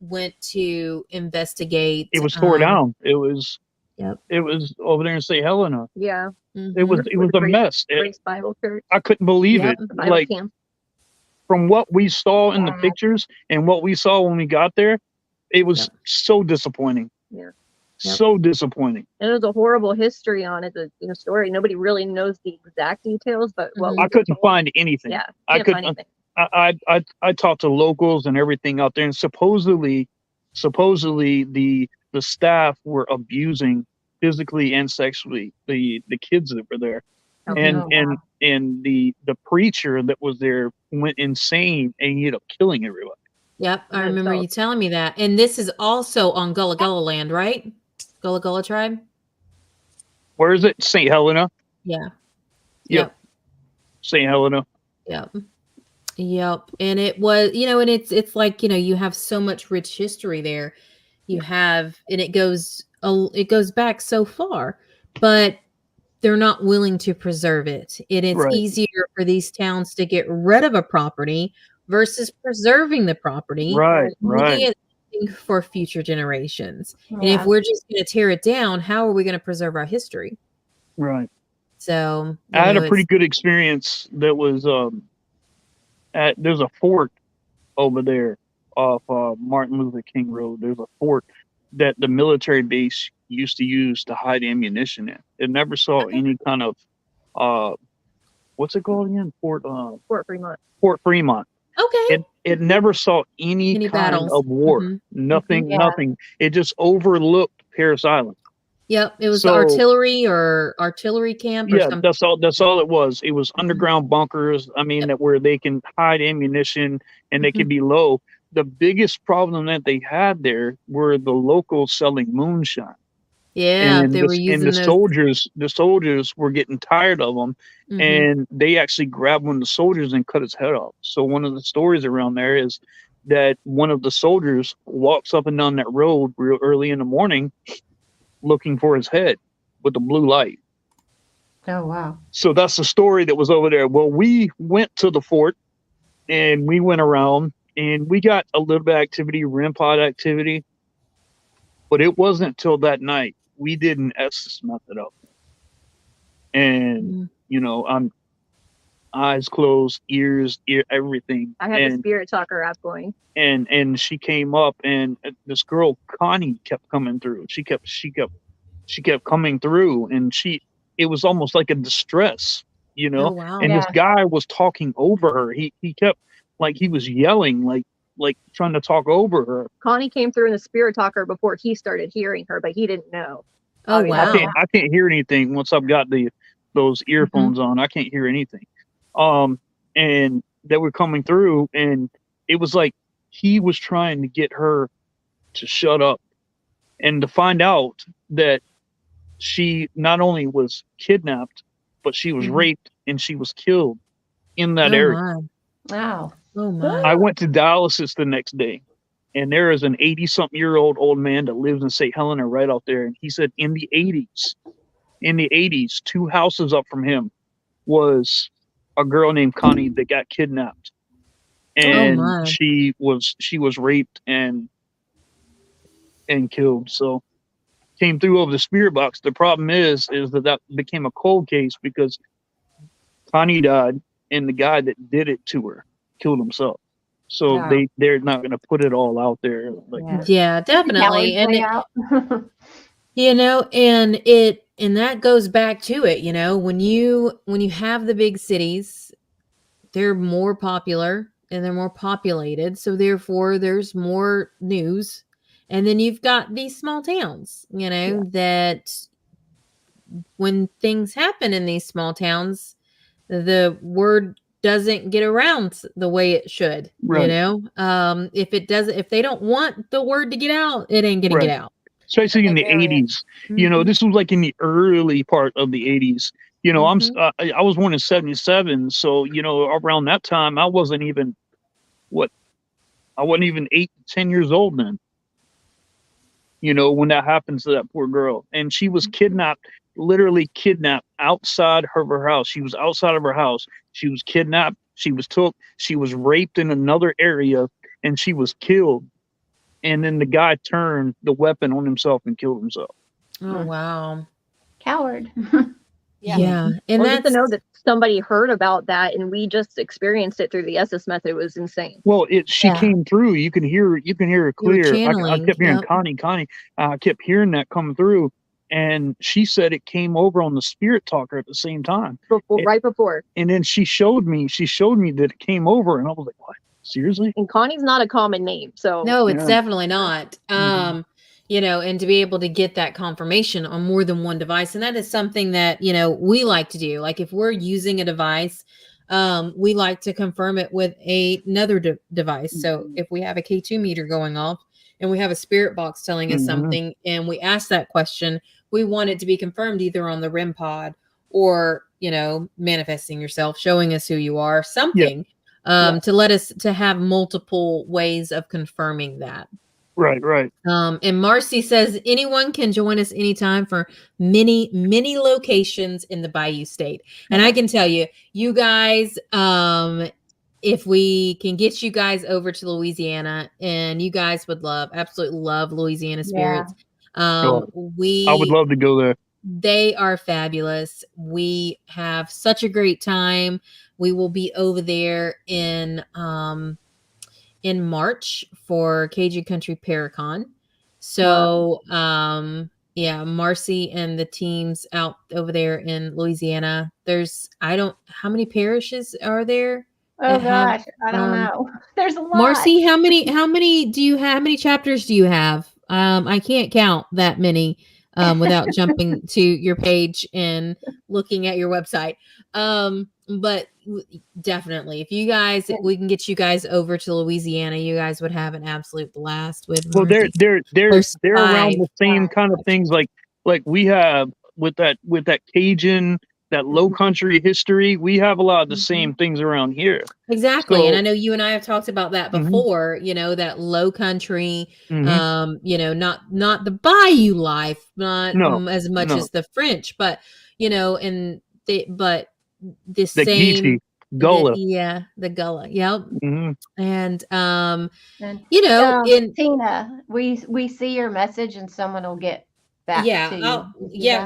[SPEAKER 1] went to investigate.
[SPEAKER 3] It was tore down.
[SPEAKER 1] Yep.
[SPEAKER 3] It was over there in St. Helena.
[SPEAKER 4] Yeah.
[SPEAKER 3] It was a mess.
[SPEAKER 4] Grace Bible Church.
[SPEAKER 3] I couldn't believe
[SPEAKER 1] Yep.
[SPEAKER 3] it.
[SPEAKER 4] Bible
[SPEAKER 3] Like
[SPEAKER 4] camp.
[SPEAKER 3] from what we saw in the pictures and what we saw when we got there, it was so disappointing.
[SPEAKER 4] Yeah.
[SPEAKER 1] Yep.
[SPEAKER 3] So disappointing.
[SPEAKER 4] And there's a horrible history on it. The story. Nobody really knows the exact details, but what
[SPEAKER 1] Mhm.
[SPEAKER 4] we
[SPEAKER 3] I couldn't
[SPEAKER 4] told-
[SPEAKER 3] find anything.
[SPEAKER 4] Yeah,
[SPEAKER 3] I
[SPEAKER 4] can't find
[SPEAKER 3] couldn't.
[SPEAKER 4] anything.
[SPEAKER 3] I talked to locals and everything out there, and supposedly the staff were abusing physically and sexually the kids that were there, and
[SPEAKER 2] Oh, wow.
[SPEAKER 3] and the preacher that was there went insane and ended up killing everyone.
[SPEAKER 1] Yep. I
[SPEAKER 4] Yeah,
[SPEAKER 1] remember
[SPEAKER 4] so-
[SPEAKER 1] you telling me that. And this is also on Gullah Gullah land, right? Gullah Gullah tribe?
[SPEAKER 3] Where is it? St. Helena.
[SPEAKER 1] Yeah.
[SPEAKER 3] Yep. St. Helena.
[SPEAKER 1] Yep. Yep. And it was, you know, and it's like, you know, you have so much rich history there. You have, and it goes back so far, but they're not willing to preserve it. And it's
[SPEAKER 3] Right.
[SPEAKER 1] easier for these towns to get rid of a property versus preserving the property.
[SPEAKER 3] Right.
[SPEAKER 1] Making
[SPEAKER 3] Right.
[SPEAKER 1] it for future generations. And if
[SPEAKER 2] Yeah.
[SPEAKER 1] we're just going to tear it down, how are we going to preserve our history?
[SPEAKER 3] Right.
[SPEAKER 1] So
[SPEAKER 3] I had
[SPEAKER 1] know,
[SPEAKER 3] a pretty
[SPEAKER 1] it's-
[SPEAKER 3] good experience. That was there's a fort over there off Martin Luther King Road. There's a fort that the military base used to use to hide ammunition in. It never saw any kind of what's it called again? Fort
[SPEAKER 4] Fremont.
[SPEAKER 3] Fremont.
[SPEAKER 1] Okay.
[SPEAKER 3] It never saw any
[SPEAKER 1] Any
[SPEAKER 3] kind
[SPEAKER 1] battles.
[SPEAKER 3] of war.
[SPEAKER 1] Mhm.
[SPEAKER 3] Nothing.
[SPEAKER 2] Yeah.
[SPEAKER 3] Nothing. It just overlooked Paris Island.
[SPEAKER 1] Yep. It was
[SPEAKER 3] So-
[SPEAKER 1] the artillery camp or
[SPEAKER 3] Yeah,
[SPEAKER 1] something.
[SPEAKER 3] that's all it was. It was underground bunkers. I mean, that where they can hide ammunition and they can be low. The biggest problem that they had there were the locals selling moonshine.
[SPEAKER 1] Yeah.
[SPEAKER 3] And
[SPEAKER 1] They were using those.
[SPEAKER 3] the soldiers were getting tired of them,
[SPEAKER 1] Mhm.
[SPEAKER 3] and they actually grabbed one of the soldiers and cut his head off. So one of the stories around there is that one of the soldiers walks up and down that road real early in the morning, looking for his head with the blue light.
[SPEAKER 2] Oh, wow.
[SPEAKER 3] So that's the story that was over there. Well, we went to the fort and we went around and we got a little bit of activity, REM pod activity, but it wasn't until that night we didn't Estes method up. And,
[SPEAKER 1] Mhm.
[SPEAKER 3] you know, I'm eyes closed, ear, everything.
[SPEAKER 4] I had the
[SPEAKER 3] and,
[SPEAKER 4] spirit talker app going.
[SPEAKER 3] and she came up and this girl, Connie, kept coming through. She kept coming through and it was almost like a distress, you know?
[SPEAKER 1] Oh, wow.
[SPEAKER 3] And this guy was talking over her. He kept like he was yelling, like trying to talk over her.
[SPEAKER 4] Connie came through in the spirit talker before he started hearing her, but he didn't know.
[SPEAKER 1] Oh,
[SPEAKER 4] I mean,
[SPEAKER 1] wow.
[SPEAKER 3] I can't hear anything once I've got those earphones on. I can't hear anything. And they were coming through, and it was like he was trying to get her to shut up, and to find out that she not only was kidnapped, but she was raped and she was killed in that
[SPEAKER 1] Oh,
[SPEAKER 3] area.
[SPEAKER 1] my.
[SPEAKER 2] Wow.
[SPEAKER 1] Oh, my.
[SPEAKER 3] I went to dialysis the next day, and there is an 80-something-year-old old man that lives in St. Helena right out there. And he said in the 80s, 2 houses up from him was a girl named Connie that got kidnapped. And
[SPEAKER 1] my.
[SPEAKER 3] she was raped and killed. So came through over the spirit box. The problem is that became a cold case because Connie died and the guy that did it to her killed himself. So
[SPEAKER 2] Wow.
[SPEAKER 3] they're not going to put it all out there. Like,
[SPEAKER 2] Yeah.
[SPEAKER 1] Yeah, definitely. And you know, and that goes back to it, you know, when you have the big cities, they're more popular and they're more populated, so therefore there's more news. And then you've got these small towns, you know, that when things happen in these small towns, the word doesn't get around the way it should.
[SPEAKER 3] Right.
[SPEAKER 1] If they don't want the word to get out, it ain't gonna
[SPEAKER 3] Right.
[SPEAKER 1] get out.
[SPEAKER 3] Especially in the
[SPEAKER 5] They bury it.
[SPEAKER 3] 80s. You know,
[SPEAKER 1] Mhm.
[SPEAKER 3] this was like in the early part of the 80s. You know, I was born in 77, so you know, around that time I wasn't even 8, 10 years old then. You know, when that happens to that poor girl. And she was kidnapped, literally kidnapped outside of her house. She was outside of her house. She was kidnapped. She was took. She was raped in another area and she was killed. And then the guy turned the weapon on himself and killed himself.
[SPEAKER 1] Oh wow.
[SPEAKER 2] Coward.
[SPEAKER 1] Yeah. And
[SPEAKER 4] Well, just to
[SPEAKER 1] that's
[SPEAKER 4] know that somebody heard about that and we just experienced it through the SS method was insane.
[SPEAKER 3] Well, she
[SPEAKER 1] Yeah.
[SPEAKER 3] came through. You can hear her
[SPEAKER 1] You were
[SPEAKER 3] clear. I
[SPEAKER 1] channeling.
[SPEAKER 3] kept hearing
[SPEAKER 1] Yep.
[SPEAKER 3] Connie. I kept hearing that coming through. And she said it came over on the spirit talker at the same time.
[SPEAKER 4] Right before.
[SPEAKER 3] And then she showed me that it came over, and I was like, "What? Seriously?"
[SPEAKER 4] And Connie's not a common name, so
[SPEAKER 1] No, it's
[SPEAKER 3] Yeah.
[SPEAKER 1] definitely not.
[SPEAKER 3] Mhm.
[SPEAKER 1] You know, and to be able to get that confirmation on more than one device. And that is something that, you know, we like to do. Like if we're using a device, we like to confirm it with another device. So if we have a K2 meter going off and we have a spirit box telling us
[SPEAKER 3] Mhm.
[SPEAKER 1] something and we ask that question, we want it to be confirmed either on the REM pod or, you know, manifesting yourself, showing us who you are, something to let us to have multiple ways of confirming that.
[SPEAKER 3] Right.
[SPEAKER 1] And Marcy says anyone can join us anytime for many locations in the Bayou State. And I can tell you, you guys, if we can get you guys over to Louisiana, and you guys would absolutely love Louisiana spirits.
[SPEAKER 3] Sure. I would love to go there.
[SPEAKER 1] They are fabulous. We have such a great time. We will be over there in March for Cajun Country Paracon. So, Marcy and the teams out over there in Louisiana. How many parishes are there?
[SPEAKER 2] Oh gosh, I don't know. There's a lot.
[SPEAKER 1] Marcy, how many do you have? How many chapters do you have? I can't count that many without jumping to your page and looking at your website. But definitely, if we can get you guys over to Louisiana, you guys would have an absolute blast with.
[SPEAKER 3] Well,
[SPEAKER 1] Marcy.
[SPEAKER 3] they're around the same
[SPEAKER 2] 5.
[SPEAKER 3] kind of things like we have with that Cajun, that low country history. We have a lot of the same things around here.
[SPEAKER 1] Exactly.
[SPEAKER 3] So-
[SPEAKER 1] And I know you and I have talked about that before, you know, that low country, you know, not the bayou life, not as much as the French, but, you know, but the same
[SPEAKER 3] Geechee, Gullah.
[SPEAKER 1] the Gullah. Yep.
[SPEAKER 3] Mhm.
[SPEAKER 1] And,
[SPEAKER 2] And,
[SPEAKER 1] you know,
[SPEAKER 2] Tina, we see your message and someone will get back to you.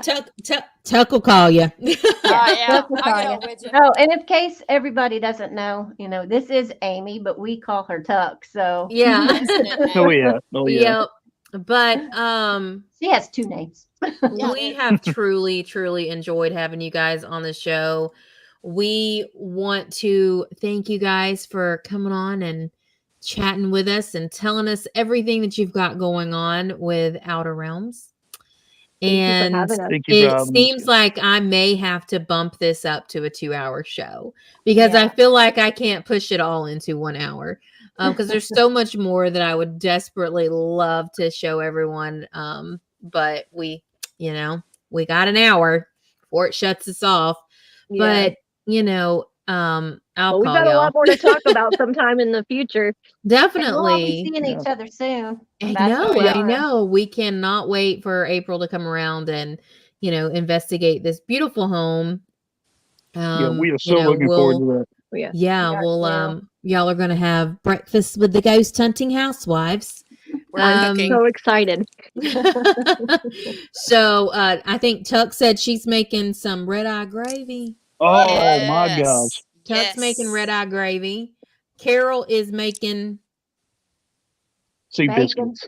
[SPEAKER 1] Tuck will call you.
[SPEAKER 5] Yeah, I'll get on with you.
[SPEAKER 2] Oh, and in case everybody doesn't know, you know, this is Amy, but we call her Tuck. So
[SPEAKER 1] Yeah.
[SPEAKER 3] Oh yeah.
[SPEAKER 1] Yep. But
[SPEAKER 2] she has 2 names.
[SPEAKER 1] we have truly enjoyed having you guys on the show. We want to thank you guys for coming on and chatting with us and telling us everything that you've got going on with Outer Realms. And it seems like I may have to bump this up to a 2-hour show because I feel like I can't push it all into 1 hour because there's so much more that I would desperately love to show everyone. But we got an hour before it shuts us off. But, you know, I'll
[SPEAKER 4] we've
[SPEAKER 1] call
[SPEAKER 4] got
[SPEAKER 1] y'all.
[SPEAKER 4] a lot more to talk about sometime in the future.
[SPEAKER 1] Definitely.
[SPEAKER 2] We'll all be seeing each other soon.
[SPEAKER 1] I know. We cannot wait for April to come around and, you know, investigate this beautiful home.
[SPEAKER 3] We are so looking forward to that.
[SPEAKER 1] Y'all are going to have breakfast with the Ghost Hunting Housewives.
[SPEAKER 4] I'm so excited.
[SPEAKER 1] So I think Tuck said she's making some red-eye gravy.
[SPEAKER 3] Oh my gosh.
[SPEAKER 1] Tuck's making red-eye gravy. Carol is making
[SPEAKER 3] sea biscuits.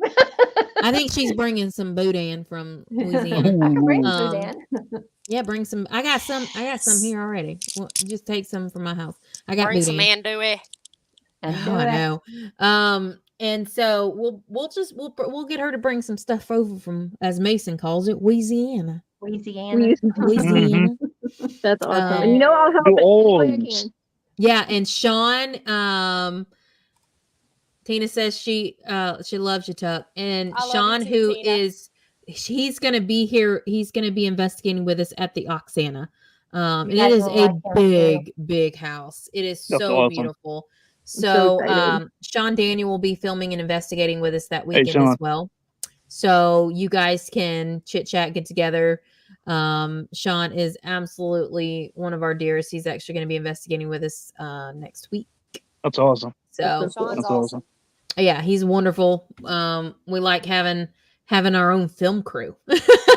[SPEAKER 1] I think she's bringing some boudin from Louisiana.
[SPEAKER 2] I can bring boudin.
[SPEAKER 1] Yeah, bring some. I got some here already. Well, just take some from my house. I got
[SPEAKER 5] bring
[SPEAKER 1] boudin.
[SPEAKER 5] some andouille.
[SPEAKER 1] I know. And so we'll get her to bring some stuff over from, as Mason calls it, Louisiana.
[SPEAKER 2] Louisiana.
[SPEAKER 1] That's
[SPEAKER 4] awesome. And you know, I'll help it.
[SPEAKER 1] Yeah, and Sean, Tina says she loves you, Tuck. And
[SPEAKER 5] I love
[SPEAKER 1] Sean,
[SPEAKER 5] you too,
[SPEAKER 1] who
[SPEAKER 5] Tina.
[SPEAKER 1] is he's gonna be here, he's gonna be investigating with us at the Oksana. And it is a big house. It is
[SPEAKER 3] That's
[SPEAKER 1] so
[SPEAKER 3] awesome.
[SPEAKER 1] beautiful.
[SPEAKER 4] so excited.
[SPEAKER 1] Sean Daniel will be filming and investigating with us that
[SPEAKER 3] Hey,
[SPEAKER 1] weekend
[SPEAKER 3] Sean.
[SPEAKER 1] as well. So you guys can chit chat, get together. Sean is absolutely one of our dearest. He's actually going to be investigating with us next week.
[SPEAKER 3] That's awesome.
[SPEAKER 1] So
[SPEAKER 5] Sean's
[SPEAKER 3] That's
[SPEAKER 5] awesome.
[SPEAKER 1] yeah, he's wonderful. We like having our own film crew.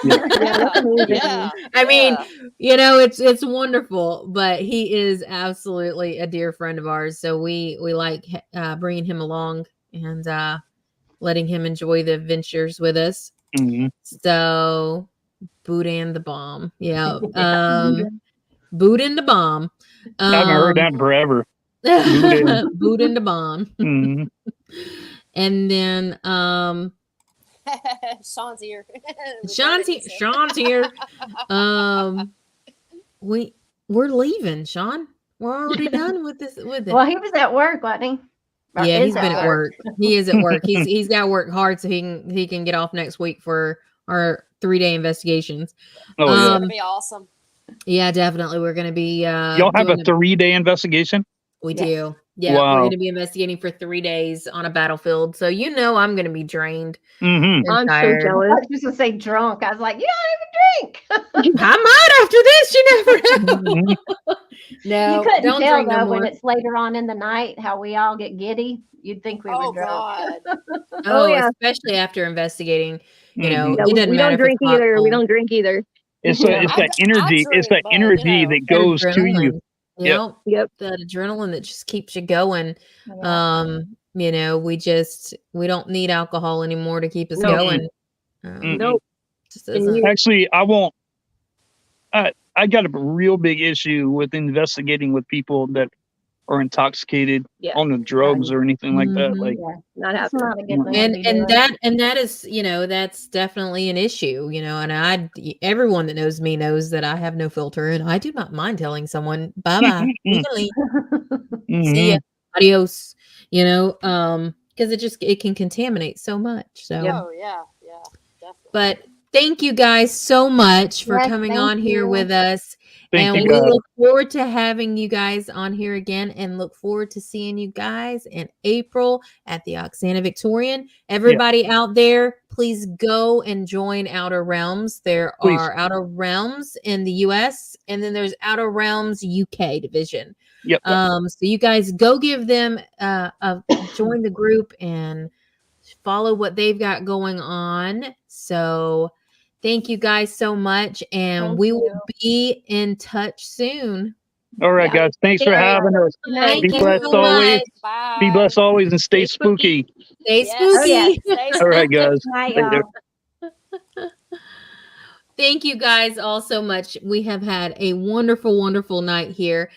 [SPEAKER 4] Yeah, that's amazing.
[SPEAKER 5] Yeah.
[SPEAKER 1] I mean,
[SPEAKER 5] Yeah.
[SPEAKER 1] it's wonderful, but he is absolutely a dear friend of ours. So we like bringing him along and letting him enjoy the adventures with us.
[SPEAKER 3] Mhm.
[SPEAKER 1] So Boot and the Bomb. Yeah. Boot and the Bomb.
[SPEAKER 3] I haven't heard that in forever. Boot
[SPEAKER 1] Boot and the Bomb.
[SPEAKER 3] Mhm.
[SPEAKER 1] And then
[SPEAKER 5] Sean's here.
[SPEAKER 1] Sean's here. We're leaving, Sean. We're already done with this with it.
[SPEAKER 2] Well, he was at work, wasn't he? Or
[SPEAKER 1] Yeah,
[SPEAKER 2] is
[SPEAKER 1] he's been at work. He is at work. He's got to work hard so he can get off next week for our 3-day investigations.
[SPEAKER 3] Oh yeah.
[SPEAKER 5] It's gonna be awesome.
[SPEAKER 1] Yeah, definitely. We're gonna be
[SPEAKER 3] Y'all have a 3-day investigation?
[SPEAKER 1] We
[SPEAKER 2] Yes.
[SPEAKER 1] do. Yeah,
[SPEAKER 3] Wow.
[SPEAKER 1] we're going to be investigating for 3 days on a battlefield. So I'm going to be drained.
[SPEAKER 3] Mm-hmm.
[SPEAKER 4] I'm
[SPEAKER 1] tired.
[SPEAKER 4] so
[SPEAKER 2] I
[SPEAKER 4] jealous.
[SPEAKER 2] was just gonna say drunk. I was like, you don't even drink.
[SPEAKER 1] I might after this. You never know. No,
[SPEAKER 2] You couldn't
[SPEAKER 1] don't
[SPEAKER 2] tell
[SPEAKER 1] drink no
[SPEAKER 2] though
[SPEAKER 1] more.
[SPEAKER 2] when it's later on in the night how we all get giddy. You'd think we were
[SPEAKER 5] Oh
[SPEAKER 2] drunk.
[SPEAKER 5] God.
[SPEAKER 1] Oh,
[SPEAKER 4] yeah.
[SPEAKER 1] especially after investigating. You know,
[SPEAKER 3] Mhm.
[SPEAKER 4] Yeah,
[SPEAKER 1] it doesn't
[SPEAKER 4] we
[SPEAKER 1] matter
[SPEAKER 4] don't
[SPEAKER 1] if
[SPEAKER 4] drink
[SPEAKER 1] it's hot,
[SPEAKER 4] either. We
[SPEAKER 1] cold.
[SPEAKER 4] don't drink either.
[SPEAKER 3] It's
[SPEAKER 2] Yeah.
[SPEAKER 3] it's that energy. It's that
[SPEAKER 5] drink, but,
[SPEAKER 3] energy that
[SPEAKER 1] That
[SPEAKER 3] goes to you.
[SPEAKER 1] adrenaline.
[SPEAKER 3] Yep.
[SPEAKER 4] Yep.
[SPEAKER 1] That adrenaline that just keeps you going.
[SPEAKER 2] Yeah.
[SPEAKER 1] We don't need alcohol anymore to keep us
[SPEAKER 4] No.
[SPEAKER 1] going.
[SPEAKER 3] Mm-mm.
[SPEAKER 4] Nope.
[SPEAKER 1] Just isn't.
[SPEAKER 4] you-
[SPEAKER 3] Actually, I won't. I got a real big issue with investigating with people that are intoxicated
[SPEAKER 4] Yeah.
[SPEAKER 3] on the drugs or anything like that.
[SPEAKER 1] Mhm.
[SPEAKER 3] Like,
[SPEAKER 2] Yeah.
[SPEAKER 4] Not
[SPEAKER 2] It's
[SPEAKER 4] happening.
[SPEAKER 2] not a good thing to
[SPEAKER 1] and
[SPEAKER 2] be
[SPEAKER 1] and
[SPEAKER 2] doing.
[SPEAKER 1] that is that's definitely an issue, and everyone that knows me knows that I have no filter, and I do not mind telling someone bye-bye. Legally. See ya,
[SPEAKER 3] mhm.
[SPEAKER 1] adios, because it can contaminate so much. So
[SPEAKER 5] Oh yeah. Yeah. Definitely.
[SPEAKER 1] but thank you guys so much for
[SPEAKER 2] Yes,
[SPEAKER 1] coming
[SPEAKER 2] thank
[SPEAKER 1] on here
[SPEAKER 2] you.
[SPEAKER 1] with us.
[SPEAKER 3] Thank
[SPEAKER 1] And
[SPEAKER 3] you,
[SPEAKER 1] we
[SPEAKER 3] guys.
[SPEAKER 1] look forward to having you guys on here again, and look forward to seeing you guys in April at the Oksana Victorian. Everybody out there, please go and join Outer Realms. There
[SPEAKER 3] Please.
[SPEAKER 1] are Outer Realms in the US, and then there's Outer Realms UK division.
[SPEAKER 3] Yep.
[SPEAKER 1] So you guys go give them join the group and follow what they've got going on. So thank you guys so much, and
[SPEAKER 2] Thank
[SPEAKER 1] we
[SPEAKER 2] you.
[SPEAKER 1] will be in touch soon.
[SPEAKER 3] All right,
[SPEAKER 5] Yeah.
[SPEAKER 3] guys. Thanks for
[SPEAKER 2] Yeah.
[SPEAKER 3] having us.
[SPEAKER 1] Thank
[SPEAKER 3] Be
[SPEAKER 1] you
[SPEAKER 3] blessed
[SPEAKER 1] so
[SPEAKER 3] always.
[SPEAKER 1] much.
[SPEAKER 5] Bye.
[SPEAKER 3] Be blessed always and stay
[SPEAKER 1] Stay spooky.
[SPEAKER 3] spooky.
[SPEAKER 1] Stay
[SPEAKER 5] Yes.
[SPEAKER 1] spooky.
[SPEAKER 2] Oh, yeah.
[SPEAKER 5] Stay
[SPEAKER 3] All right,
[SPEAKER 5] spooky.
[SPEAKER 3] guys.
[SPEAKER 2] Night,
[SPEAKER 3] Later.
[SPEAKER 2] y'all.
[SPEAKER 1] Thank you guys all so much. We have had a wonderful, wonderful night here.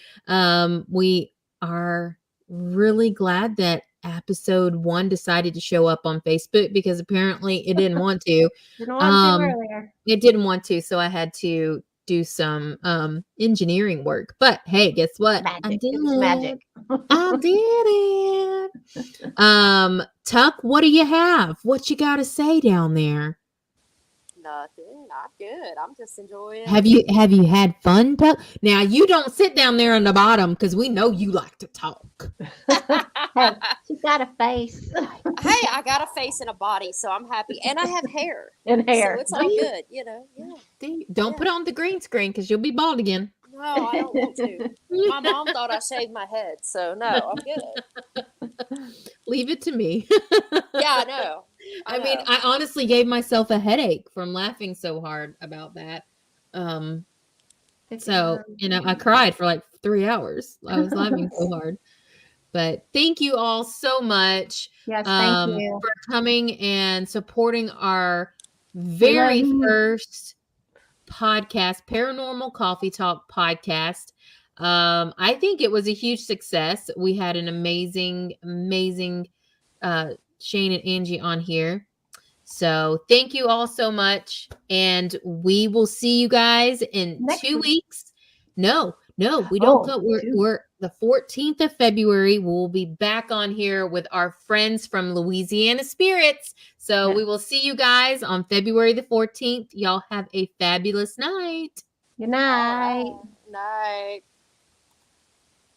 [SPEAKER 1] We are really glad that episode 1 decided to show up on Facebook, because apparently it didn't want to.
[SPEAKER 2] Didn't want to earlier.
[SPEAKER 1] It didn't want to, so I had to do some engineering work. But hey, guess what? I
[SPEAKER 2] Magic.
[SPEAKER 1] did
[SPEAKER 2] It was magic.
[SPEAKER 1] I did it. Tuck, what do you have? What you got to say down there?
[SPEAKER 5] Nothing. I'm good. I'm just enjoying.
[SPEAKER 1] Have you had fun, Tuck? Now you don't sit down there on the bottom, because we know you like to talk.
[SPEAKER 2] Hey, she's got a face
[SPEAKER 5] Hey, I got a face and a body, so I'm happy, and I have hair.
[SPEAKER 2] and hair.
[SPEAKER 5] So it's all good, Yeah.
[SPEAKER 1] Don't
[SPEAKER 5] Yeah.
[SPEAKER 1] put on the green screen, because you'll be bald again.
[SPEAKER 5] No, I don't want to. My mom thought I shaved my head, so no, I'm good.
[SPEAKER 1] Leave it to me.
[SPEAKER 5] Yeah, I know.
[SPEAKER 1] I mean, I honestly gave myself a headache from laughing so hard about that. So, I cried for like 3 hours. I was laughing so hard. But thank you all so much
[SPEAKER 2] Yes, thank you.
[SPEAKER 1] for coming and supporting our very
[SPEAKER 2] love you.
[SPEAKER 1] first podcast, Paranormal Coffee Talk Podcast. I think it was a huge success. We had an amazing Shane and Angie on here. So thank you all so much. And we will see you guys in
[SPEAKER 2] Next
[SPEAKER 1] 2
[SPEAKER 2] week.
[SPEAKER 1] weeks. No, we don't
[SPEAKER 2] Oh,
[SPEAKER 1] go. We're the 14th of February, we'll be back on here with our friends from Louisiana Spirits. So we will see you guys on February the 14th. Y'all have a fabulous night.
[SPEAKER 2] Good night.
[SPEAKER 5] Night.